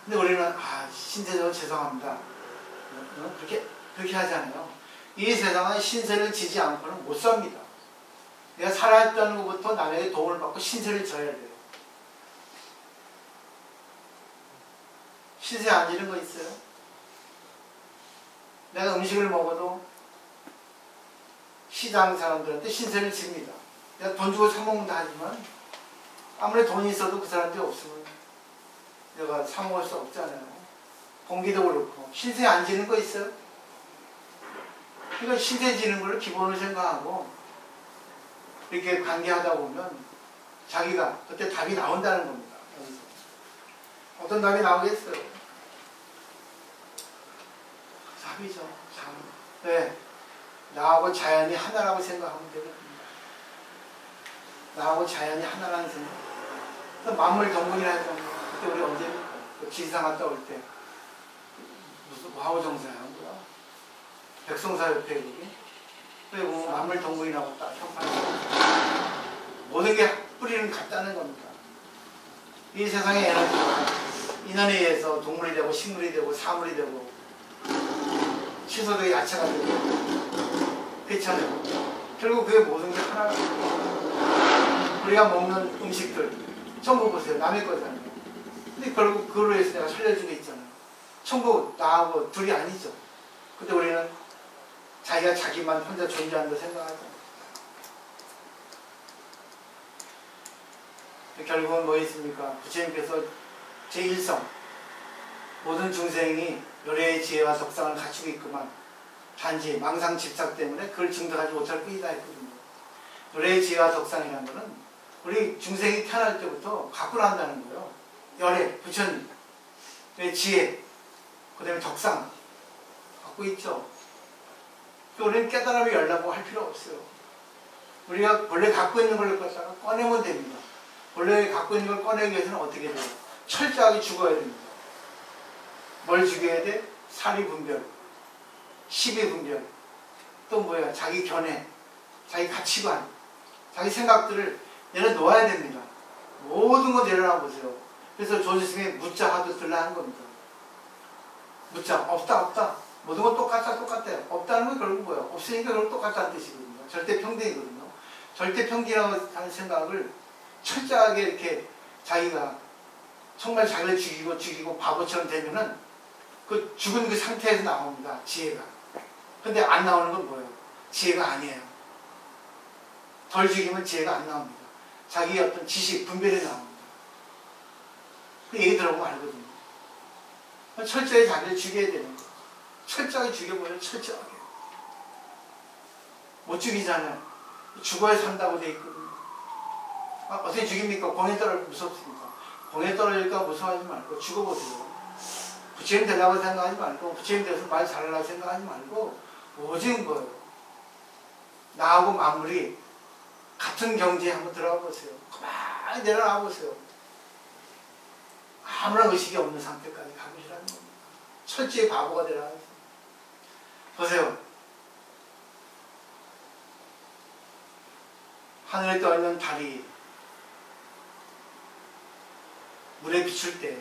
근데 우리는 신세적으로 죄송합니다. 그렇게 하잖아요. 이 세상은 신세를 지지 않고는 못 삽니다. 내가 살아있다는 것부터 남에게 도움을 받고 신세를 져야 돼요. 신세 안 지는 거 있어요? 내가 음식을 먹어도 시장 사람들한테 신세를 집니다. 내가 돈 주고 사 먹는다 하지만 아무리 돈이 있어도 그 사람들이 없으면 내가 사 먹을 수 없잖아요. 공기도 그렇고 신세 안 지는 거 있어요? 그러니까 신세 지는 걸 기본으로 생각하고 이렇게 관계하다 보면 자기가 그때 답이 나온다는 겁니다. 여기서. 어떤 답이 나오겠어요? 답이죠. 참. 네. 나하고 자연이 하나라고 생각하면 되거든요. 나하고 자연이 하나라는 생각. 또 만물동물이라 해서 그때 우리 언제입니까? 지리산 갔다 올 때 무슨 화호정사야 뭐야? 백성사협회 그게? 그리고 만물동물이라고 딱 평판하고 모든 게 뿌리는 같다는 겁니다. 이 세상의 에너지가 인원에 의해서 동물이 되고 식물이 되고 사물이 되고 채소도 야채가 되고 회차되고 결국 그게 모든 게 하나가 됩니다. 우리가 먹는 음식들 전부 보세요. 남의 거잖아요. 근데 결국 그걸로 해서 내가 살려주고 있잖아요. 전부 나하고 둘이 아니죠. 근데 우리는 자기가 자기만 혼자 존재한다 생각하죠. 결국은 뭐 있습니까? 부처님께서 제1성 모든 중생이 요래의 지혜와 덕상을 갖추고 있구만 단지 망상 집착 때문에 그걸 증득하지 못할 뿐이다 했거든요. 요래의 지혜와 덕상이라는 것은 우리 중생이 태어날 때부터 갖고 난다는 거예요. 열애, 부처님, 지혜, 그 다음에 덕상 갖고 있죠. 우리는 깨달음을 열라고 할 필요 없어요. 우리가 본래 갖고 있는 걸 갖다가 꺼내면 됩니다. 본래 갖고 있는 걸 꺼내기 위해서는 어떻게 돼요? 철저하게 죽어야 됩니다. 뭘 죽여야 돼? 사리분별, 시비분별, 또 뭐야? 자기 견해, 자기 가치관, 자기 생각들을 내려놓아야 됩니다. 모든 거 내려놔 보세요. 그래서 조지스의 묻자 하도 들라 한 겁니다. 묻자 없다. 모든 건 똑같대요. 없다는 건 결국 뭐예요? 없으니까 결국 똑같다는 뜻이거든요. 절대 평등이거든요. 절대 평등이라고 하는 생각을 철저하게 이렇게 자기가 정말 자기를 죽이고 바보처럼 되면은 그 죽은 그 상태에서 나옵니다. 지혜가. 근데 안 나오는 건 뭐예요? 지혜가 아니에요. 덜 죽이면 지혜가 안 나옵니다. 자기의 어떤 지식, 분별이 나옵니다. 그 얘기 들어보면 알거든요. 철저히 자기를 죽여야 되는 거예요. 철저하게 죽여버려요. 철저하게. 못 죽이잖아요. 죽어야 산다고 돼 있거든요. 어떻게 죽입니까? 공에 떨어질 무섭습니까? 공에 떨어질까 무서워하지 말고 죽어보세요. 부처님 되려고 생각하지 말고 부처님 돼서 말 잘하려고 생각하지 말고 오직 뭐예요? 나하고 만물이 같은 경지에 한번 들어가 보세요. 가만히 내려놔 보세요. 아무런 의식이 없는 상태까지 가보시라는 겁니다. 철저히 바보가 되라. 보세요. 하늘에 떠있는 달이 물에 비출 때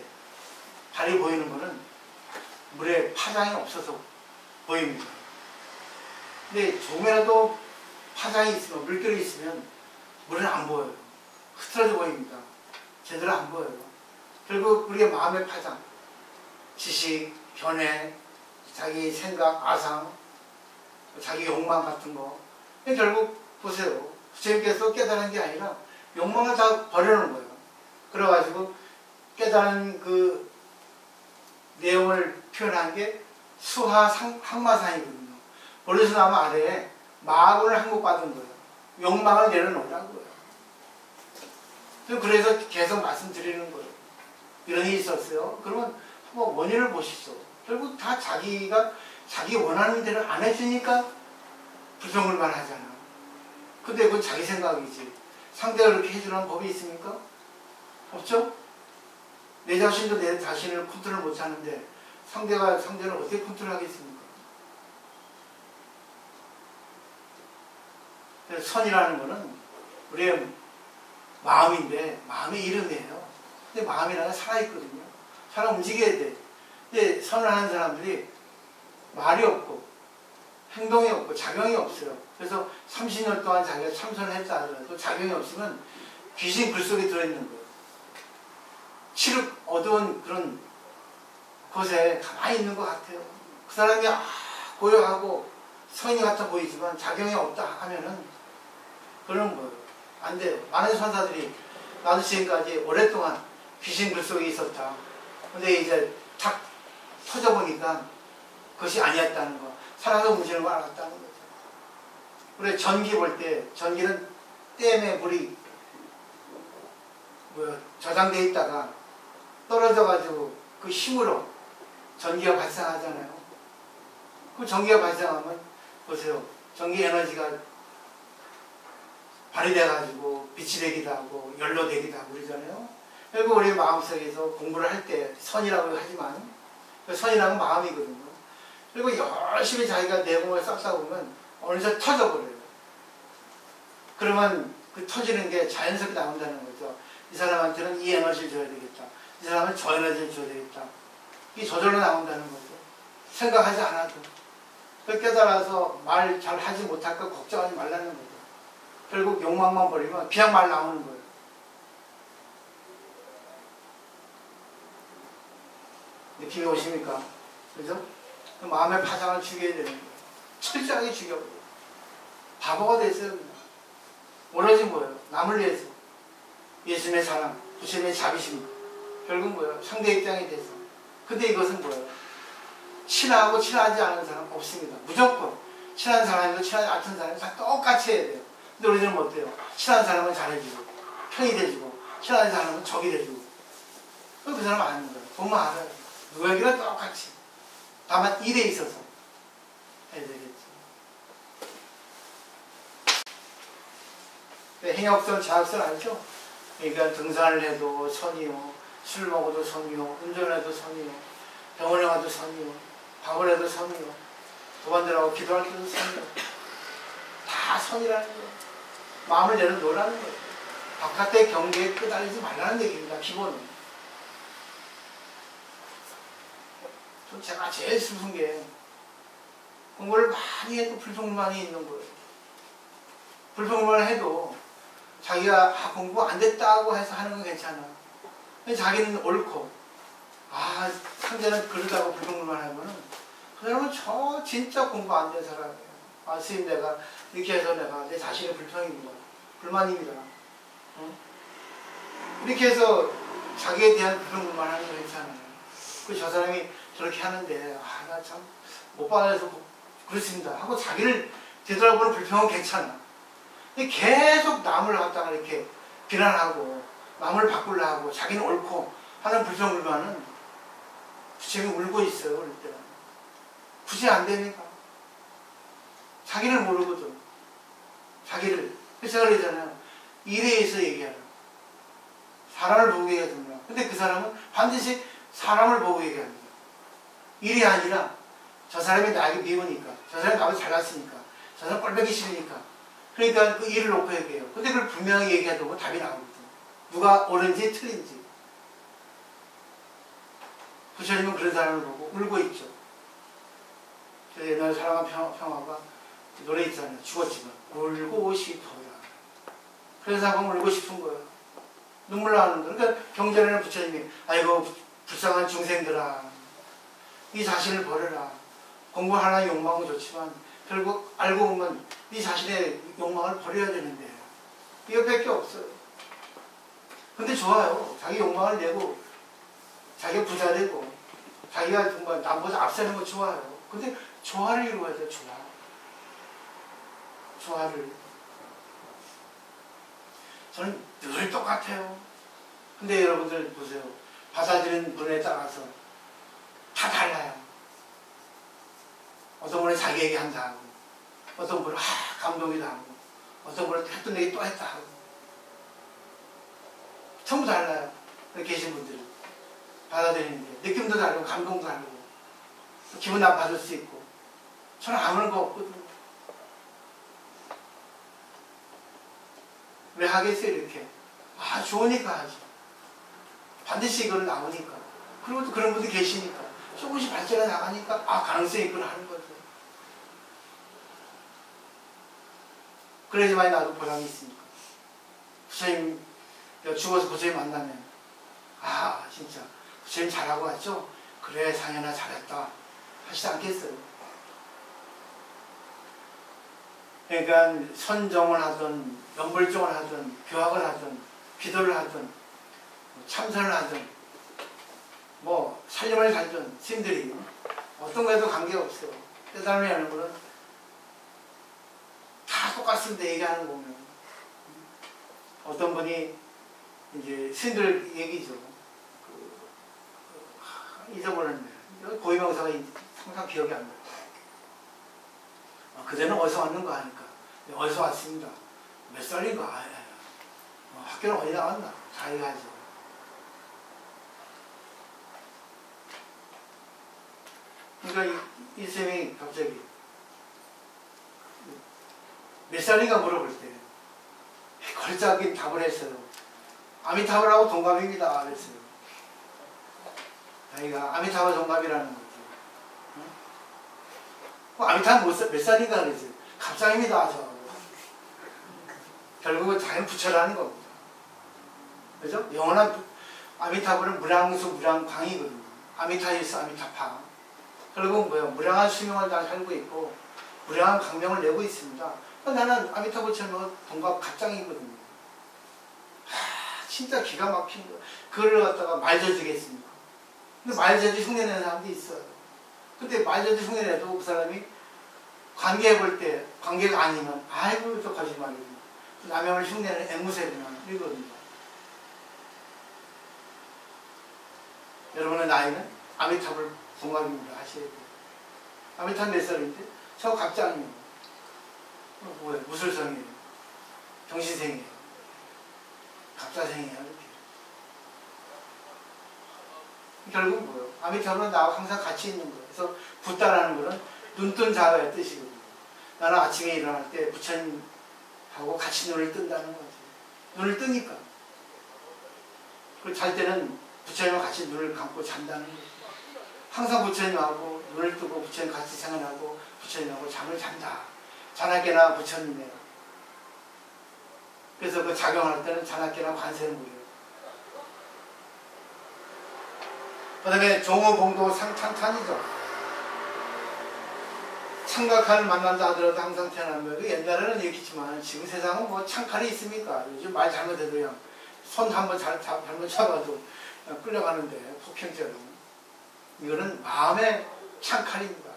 달이 보이는 것은 물에 파장이 없어서 보입니다. 근데 조금이라도 파장이 있으면, 물결이 있으면 물은 안 보여요. 흐트러져 보입니다. 제대로 안 보여요. 결국 우리의 마음의 파장, 지식, 견해, 자기 생각, 아상, 자기 욕망 같은 거. 결국 보세요. 부처님께서 깨달은 게 아니라 욕망을 다 버려놓은 거예요. 그래가지고 깨달은 그 내용을 표현한 게 수하 항마산이거든요. 보리수나무 아래에 마음을 항복받은 거예요. 욕망을 내려놓으라고요. 그래서 계속 말씀드리는 거예요. 이런 일이 있었어요. 그러면 한번 원인을 보시죠. 결국 다 자기가 자기 원하는 대로 안 해주니까 불평불만 하잖아. 근데 그건 자기 생각이지. 상대가 그렇게 해주는 법이 있습니까? 없죠? 내 자신도 내 자신을 컨트롤 못하는데 상대를 어떻게 컨트롤하겠습니까? 선이라는 거는 우리의 마음인데 마음의 이름이에요. 근데 마음이라는 게 살아있거든요. 살아 움직여야 돼. 근데 선을 하는 사람들이 말이 없고 행동이 없고 작용이 없어요. 그래서 30년 동안 자기가 참선을 했다 하더라도 작용이 없으면 귀신 글 속에 들어있는 거예요. 칠흑 어두운 그런 곳에 가만히 있는 것 같아요. 그 사람이 고요하고 성인이 같아 보이지만 작용이 없다 하면은 그런 거예요. 안 돼요. 많은 선사들이 나도 지금까지 오랫동안 귀신 글 속에 있었다. 근데 이제 탁 터져보니까 그것이 아니었다는 거. 살아서 움직이는 걸 알았다는 거죠. 우리 전기 볼 때 전기는 댐에 물이 저장되어 있다가 떨어져가지고 그 힘으로 전기가 발생하잖아요. 그 전기가 발생하면 보세요. 전기 에너지가 발휘돼가지고 빛이 되기도 하고 열로 되기도 하고 그러잖아요. 결국 우리 마음속에서 공부를 할 때 선이라고 하지만 그 선이라는 마음이거든요. 그리고 열심히 자기가 내공을 쌓다 보면 어느새 터져버려요. 그러면 그 터지는 게 자연스럽게 나온다는 거죠. 이 사람한테는 이 에너지를 줘야 되겠다. 이 사람은 저 에너지를 줘야 되겠다. 이게 저절로 나온다는 거죠. 생각하지 않아도. 깨달아서 말 잘 하지 못할까 걱정하지 말라는 거죠. 결국 욕망만 버리면 그냥 말 나오는 거예요. 느낌이 오십니까? 그죠? 그 마음의 파장을 죽여야 되는 거예요. 철저하게 죽여버려요. 바보가 됐어요. 오로지 뭐예요? 남을 위해서. 예수님의 사랑, 부처님의 자비심. 결국 뭐예요? 상대 입장이 돼서. 근데 이것은 뭐예요? 친하고 친하지 않은 사람 없습니다. 무조건. 친한 사람이고 친하지 않은 사람이 다 똑같이 해야 돼요. 근데 우리들은 어때요? 친한 사람은 잘해주고, 편이 돼주고, 친한 사람은 적이 돼주고. 그 사람 아닌 거예요. 보면 알아요. 누구에게나 똑같이. 다만 일에 있어서 해야 되겠죠. 행역선, 자학선 알죠? 그러니까 등산을 해도 선이요, 술 먹어도 선이요, 운전해도 선이요, 병원에 가도 선이요, 밥을 해도 선이요, 도반들하고 기도할 때도 선이요. 다 선이라는 거예요. 마음을 내려놓으라는 거예요. 바깥의 경계에 끄달리지 말라는 얘기입니다. 기본은. 제가 제일 슬픈 게 공부를 많이 해도 불평만이 있는 거예요. 불평만 해도 자기가 공부 안 됐다고 해서 하는 건 괜찮아. 자기는 옳고, 상대는 그러다고 불평만 하면은 그 사람은 저 진짜 공부 안 된 사람이에요. 스님 내가 이렇게 해서 내가 내 자신의 불평입니다. 불만입니다. 응? 이렇게 해서 자기에 대한 불평만 하는 건 괜찮아요. 저 사람이 저렇게 하는데 나 참 못 받아서 그렇습니다 하고 자기를 되돌아보는 불평은 괜찮아. 근데 계속 남을 갖다가 이렇게 비난하고 남을 바꾸려 하고 자기는 옳고 하는 불평불만은 부처님이 울고 있어요. 그럴 때는 굳이 안 됩니까? 자기를 모르거든. 자기를. 그래서 제가 그러잖아요. 일에 의해서 얘기하라. 사람을 보고 얘기해야 됩니다. 근데 그 사람은 반드시 사람을 보고 얘기합니다. 일이 아니라 저 사람이 나에게 미우니까, 저 사람이 나보다 잘났으니까, 저 사람 꼴보기 싫으니까. 그러니까 그 일을 놓고 얘기해요. 근데 그걸 분명히 얘기해도 뭐 답이 나오거든. 누가 옳은지 틀린지. 부처님은 그런 사람을 보고 울고 있죠. 옛날 사랑과 평화가 노래 있잖아요. 죽었지만 울고 싶어요. 그래서 한번 울고 싶은 거예요. 눈물 나는 거예요. 그러니까 경전에는 부처님이 아이고 불쌍한 중생들아, 네 자신을 버려라. 공부하는 욕망은 좋지만 결국 알고 보면 네 자신의 욕망을 버려야 되는데 이거밖에 없어요. 근데 좋아요. 자기 욕망을 내고 자기가 부자 되고 자기가 정말 남보다 앞서는 거 좋아요. 근데 조화를 이루어야 돼요. 조화를. 저는 늘 똑같아요. 근데 여러분들 보세요. 받아들이는 분에 따라서 다 달라요. 어떤 분은 자기 얘기한다 하고, 어떤 분은 감동이다 하고, 어떤 분은 했던 얘기 또 했다 하고. 전부 달라요. 계신 분들은. 받아들이는데 느낌도 다르고 감동도 다르고 기분 나빠질 수 있고. 저는 아무런 거 없거든요. 왜 하겠어요 이렇게? 좋으니까 하지. 반드시 이걸 나오니까. 그리고 또 그런 분들이 계시니까. 조금씩 발전해 나가니까 가능성이 있구나 하는 거죠. 그래야지만 나도 보람이 있으니까. 부처님 죽어서 부처님 만나면 진짜 부처님 잘하고 왔죠? 그래 상현아 잘했다 하시지 않겠어요? 그러니까 선정을 하든 연불종을 하든 교학을 하든 기도를 하든 참선을 하든 뭐 살림을 살든 스님들이 어떤 거에도 관계없어요. 깨달음이 하는 거는 다 똑같습니다. 얘기하는 거 보면 어떤 분이 이제 스님들 얘기죠. 잊어버렸네. 고유명사가 항상 기억이 안 나요. 그대는 어디서 왔는가 하니까 어디서 왔습니다. 몇 살인가? 학교는 어디 나왔나? 다 얘기하죠. 그러니까 이 쌤이 갑자기 몇 살인가 물어볼 때 걸작인 답을 했어요. 아미타불하고 동갑입니다. 그랬어요. 자기가 아미타불 동갑이라는 거죠. 아미타불 몇 살인가 그랬어요. 갑상입니다. 결국은 자연 부처라는 겁니다. 그죠? 영원한 아미타불은 무량수 무량광이거든요. 아미타일스 아미타파. 결국은 뭐예요? 무량한 수명을 다 살고 있고 무량한 광명을 내고 있습니다. 나는 아미타불처럼 동갑 갑장이거든요. 진짜 기가 막힌 거. 그걸 갖다가 말져주겠습니까? 근데 말져주 흉내내는 사람도 있어요. 근데 말져주 흉내내도 그 사람이 관계해볼 때 관계가 아니면 아이고 저 거짓말이구나. 남양을 흉내내는 앵무새구나. 이거거든요. 여러분의 나이는 아미타불 동갑입니다. 하셔야 돼요. 아미타불 몇 살인데? 저 갑장이에요. 뭐예요? 무술성이에요. 정신생이에요. 갑자생이에요. 이렇게. 결국 뭐예요? 아미타불은 나와 항상 같이 있는 거예요. 그래서 붓다라는 거는 눈뜬 자가의 뜻이거든요. 나는 아침에 일어날 때 부처님하고 같이 눈을 뜬다는 거지. 눈을 뜨니까. 그리고 잘 때는 부처님과 같이 눈을 감고 잔다는 거죠. 항상 부처님하고 눈을 뜨고 부처님 같이 생각하고 부처님하고 잠을 잔다. 자나깨나 부처님이에요. 그래서 그 작용할 때는 자나깨나 관세는 무료예요. 그 다음에 종호봉도 상탄탄이죠. 창각칼을 만난다 하더라도 항상 태어나면 옛날에는 얘기했지만 지금 세상은 뭐 창칼이 있습니까? 요즘 말 잘못해도 그냥 손 한번 잘못 잡아도 끌려가는데 폭행죄로. 이거는 마음의 창칼입니다.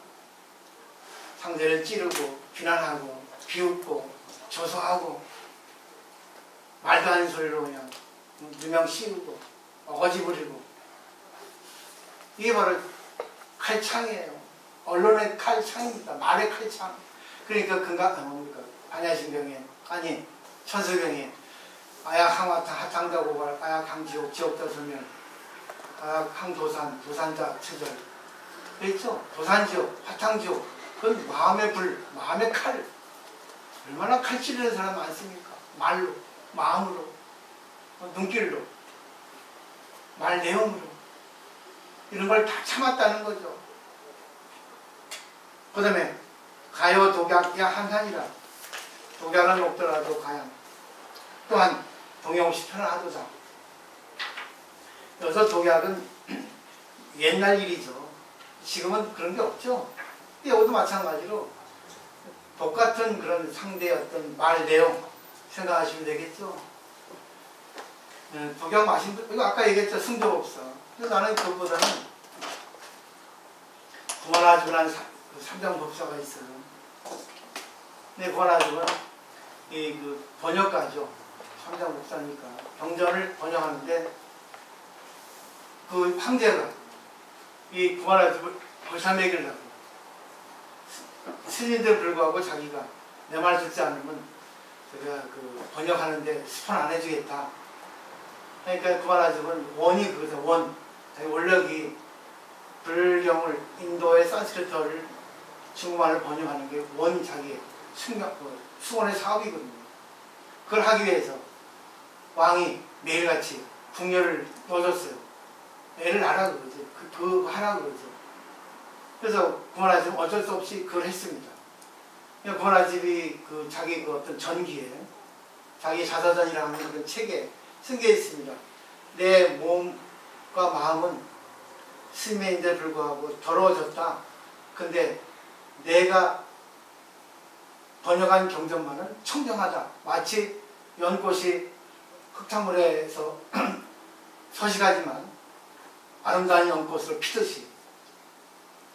상대를 찌르고 비난하고 비웃고 조소하고 말도 안 되는 소리로 그냥 누명 씌우고 어거지 부리고 이게 바로 칼창이에요. 언론의 칼창입니다. 말의 칼창. 그러니까 뭡니까? 반야신경에 아니 천수경에 아약항화타 하탕자고발 아약항지옥 지옥다소멸 아약항도산 도산자 체절 그렇죠? 도산지옥 화탕지옥 그건 마음의 불 마음의 칼. 얼마나 칼 찌르는 사람 많습니까? 말로 마음으로 눈길로 말 내용으로 이런 걸 다 참았다는 거죠. 그 다음에 가요 독약 야 한산이라 독약은 없더라도 가양 또한 동영시 편하도자. 여기서 독약은 옛날 일이죠. 지금은 그런 게 없죠. 여기도 마찬가지로 똑같은 그런 상대의 어떤 말 내용 생각하시면 되겠죠. 독약 마신 분, 이거 아까 얘기했죠. 승도법사. 근데 나는 그것보다는 구만아주라는 삼장법사가 있어요. 근데 구만아주는 그 번역가죠. 삼장법사니까 경전을 번역하는데 그 황제가 이 구만아주를 벌사 먹이려고 스님들 불구하고 자기가 내 말 듣지 않으면 제가 그 번역하는데 스폰 안 해주겠다. 그러니까 구만아주는 원이 그거죠. 원. 자기 원력이 불경을 인도의 산스크리트어를 중국말을 번역하는 게 원 자기의 수원의 사업이거든요. 그걸 하기 위해서 왕이 매일같이 궁녀를 넣어줬어요. 애를 하라 그러죠. 그거 하라 그러죠. 그래서 구만아집은 어쩔 수 없이 그걸 했습니다. 구만아집이 그 자기 그 어떤 전기에 자기 자서전이라는 그런 책에 쓴 게 있습니다. 내 몸과 마음은 스님인데 불구하고 더러워졌다. 근데 내가 번역한 경전만은 청정하다. 마치 연꽃이 흙탕물에서 서식하지만 아름다운 연꽃을 피듯이.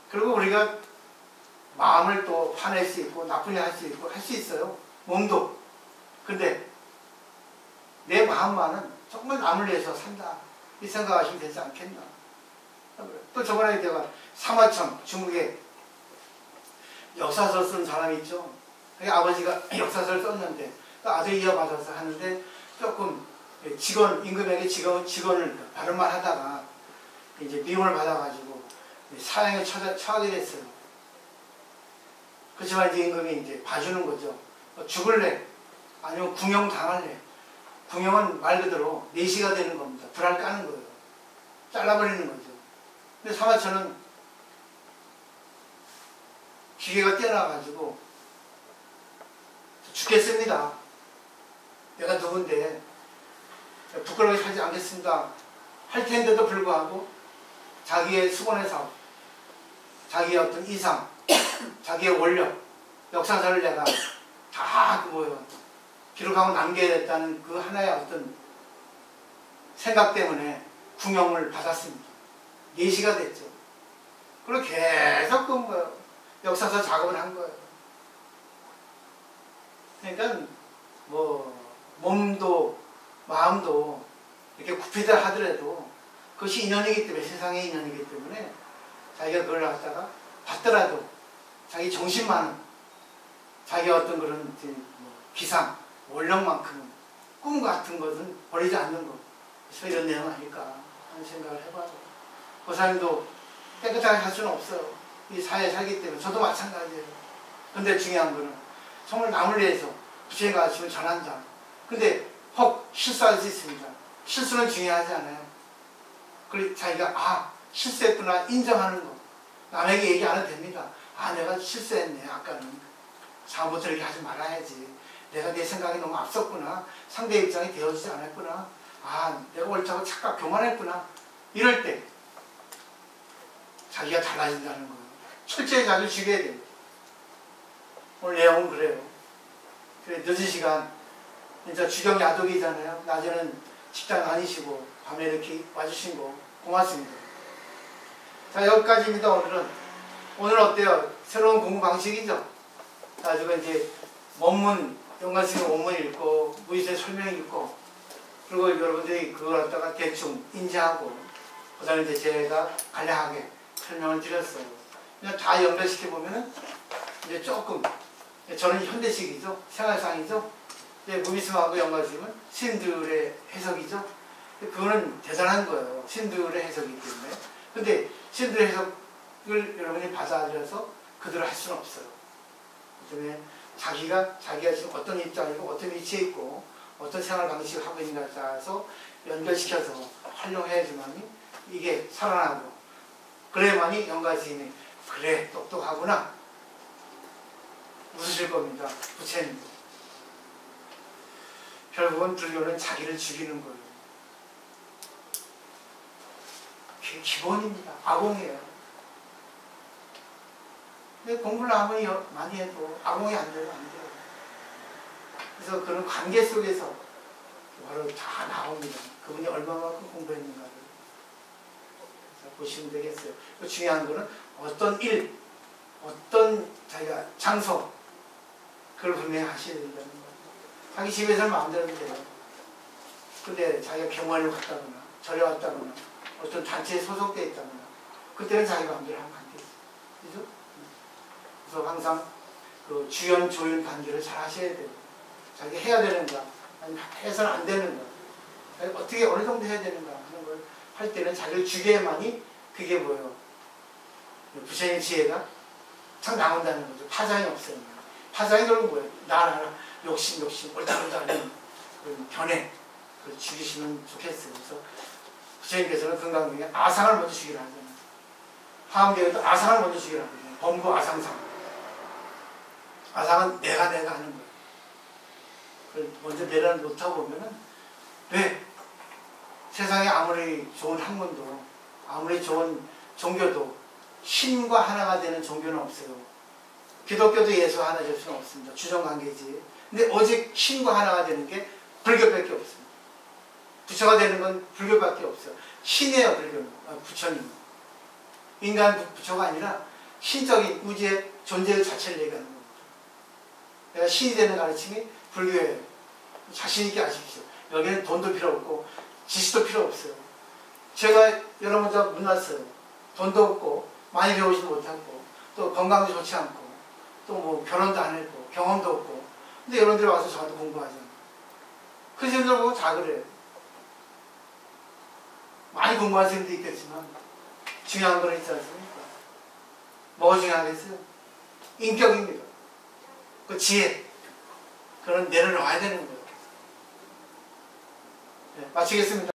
그리고 우리가 마음을 또 화낼 수 있고 나쁜 일 할 수 있고 할 수 있어요. 몸도. 근데 내 마음만은 정말 남을 위해서 산다. 이 생각하시면 되지 않겠나. 또 저번에 제가 사마천 중국에 역사서 쓴 사람이 있죠. 아버지가 역사서를 썼는데 아들이 이어받아서 하는데 조금 직원, 임금에게 직원을 발음만 하다가 이제 미움을 받아가지고 사형에 처하게 됐어요. 그렇지만 이제 임금이 이제 봐주는 거죠. 죽을래? 아니면 궁형 당할래? 궁형은 말 그대로 내시가 되는 겁니다. 불알 까는 거예요. 잘라버리는 거죠. 근데 사마천은 기계가 뛰어나가지고 죽겠습니다. 내가 누군데 부끄러워서 하지 않겠습니다. 할 텐데도 불구하고 자기의 수건의 사업, 자기의 어떤 이상, 자기의 원력, 역사서를 내가 다 기록하고 남겨야 됐다는 그 하나의 어떤 생각 때문에 궁형을 받았습니다. 예시가 됐죠. 그리고 계속 역사서 작업을 한 거예요. 그러니까 몸도 마음도 이렇게 굽히다 하더라도 그것이 인연이기 때문에 세상의 인연이기 때문에 자기가 그걸 갖다가 받더라도 자기 정신만은 자기 어떤 그런 기상, 원력만큼은 꿈 같은 것은 버리지 않는 것. 그래서 이런 내용 아닐까 하는 생각을 해봐요. 그 사람도 깨끗하게 할 수는 없어요. 이 사회에 살기 때문에 저도 마찬가지예요. 근데 중요한 거는 정말 남을 위해서 부처님 가르침을 전한다. 근데 혹 실수할 수 있습니다. 실수는 중요하지 않아요. 그리고 자기가 실수했구나 인정하는 거. 남에게 얘기 안 해도 됩니다. 아, 내가 실수했네. 아까는. 다음부터 이렇게 하지 말아야지. 내가 내 생각이 너무 앞섰구나. 상대 입장이 되어주지 않았구나. 아, 내가 옳다고 착각 교만했구나. 이럴 때 자기가 달라진다는 거예요. 철저히 자기를 죽여야 됩니다. 오늘 내용은 그래요. 그래, 늦은 시간 진짜 주경 야독이잖아요. 낮에는 직장 다니시고 밤에 이렇게 와주신 거 고맙습니다. 자, 여기까지입니다. 오늘 어때요? 새로운 공부 방식이죠? 가지고 이제 원문, 연관성 원문 읽고 무이세 설명 읽고 그리고 여러분들이 그걸 갖다가 대충 인지하고 그 다음에 이제 제가 간략하게 설명을 드렸어요. 그냥 다 연결시켜 보면은 이제 조금 저는 현대식이죠. 생활상이죠. 무비스하고 연관성은 신들의 해석이죠. 그거는 대단한 거예요. 신들의 해석이기 때문에. 근데 신들의 해석을 여러분이 받아들여서 그대로 할 수는 없어요. 그다음에 자기가 지금 어떤 입장이고 어떤 위치에 있고 어떤 생활 방식을 하고 있는가에 따라서 연결시켜서 활용해야지만이 이게 살아나고 그래야만이 연가시인이 그래 똑똑하구나 웃으실 겁니다. 부처님. 결국은 불교는 자기를 죽이는 거예요. 그게 기본입니다. 아공이에요. 근데 공부를 아무리 많이 해도 아공이 안 돼요. 그래서 그런 관계 속에서 바로 다 나옵니다. 그분이 얼마만큼 공부했는가를 보시면 되겠어요. 중요한 거는 어떤 일, 어떤 자기가 장소, 그걸 분명히 하셔야 된다는 거예요. 자기 집에서는 마음대로 돼요. 근데 자기가 병원을 갔다거나 절에 왔다거나 어떤 단체에 소속되어 있다거나 그때는 자기 마음대로 하면 안 되죠. 그죠? 그래서 항상 그 주연, 조연 관계를 잘 하셔야 돼요. 자기 해야 되는가, 아니면 해서는 안 되는가, 어떻게 어느 정도 해야 되는가 하는 걸 할 때는 자기를 죽여야만이 그게 뭐예요? 부처님의 지혜가 참 나온다는 거죠. 파장이 없어요. 파장이 그런 뭐예요? 나 욕심, 옳다 하는 그런 견해, 그걸 죽이시면 좋겠어요. 그래서 부처님께서는 건강경에 아상을 먼저 죽이라 하잖아요. 화엄경에도 아상을 먼저 죽이라 하거든요. 범구 아상상. 아상은 내가 하는 거예요. 그걸 먼저 내려놓다 보면은 왜 세상에 아무리 좋은 학문도 아무리 좋은 종교도 신과 하나가 되는 종교는 없어요. 기독교도 예수와 하나 될 수는 없습니다. 주정관계지. 근데 오직 신과 하나가 되는 게 불교밖에 없습니다. 부처가 되는 건 불교밖에 없어요. 신이에요, 불교는. 부처님. 인간 부처가 아니라 신적인 우주의 존재 자체를 얘기하는 겁니다. 내가 신이 되는 가르침이 불교예요. 자신있게 아십시오. 여기는 돈도 필요 없고 지식도 필요 없어요. 제가 여러분 다 문났어요. 돈도 없고 많이 배우지도 못하고 또 건강도 좋지 않고 또 뭐 결혼도 안 했고 경험도 없고 근데 여러분들이 와서 저한테 공부하잖아요. 그 선생님들 보고 다 그래요. 많이 공부한 선생님도 있겠지만 중요한 건 있지 않습니까? 뭐가 중요하겠어요? 인격입니다. 그 지혜. 그런 내려놓아야 되는 거예요. 네, 마치겠습니다.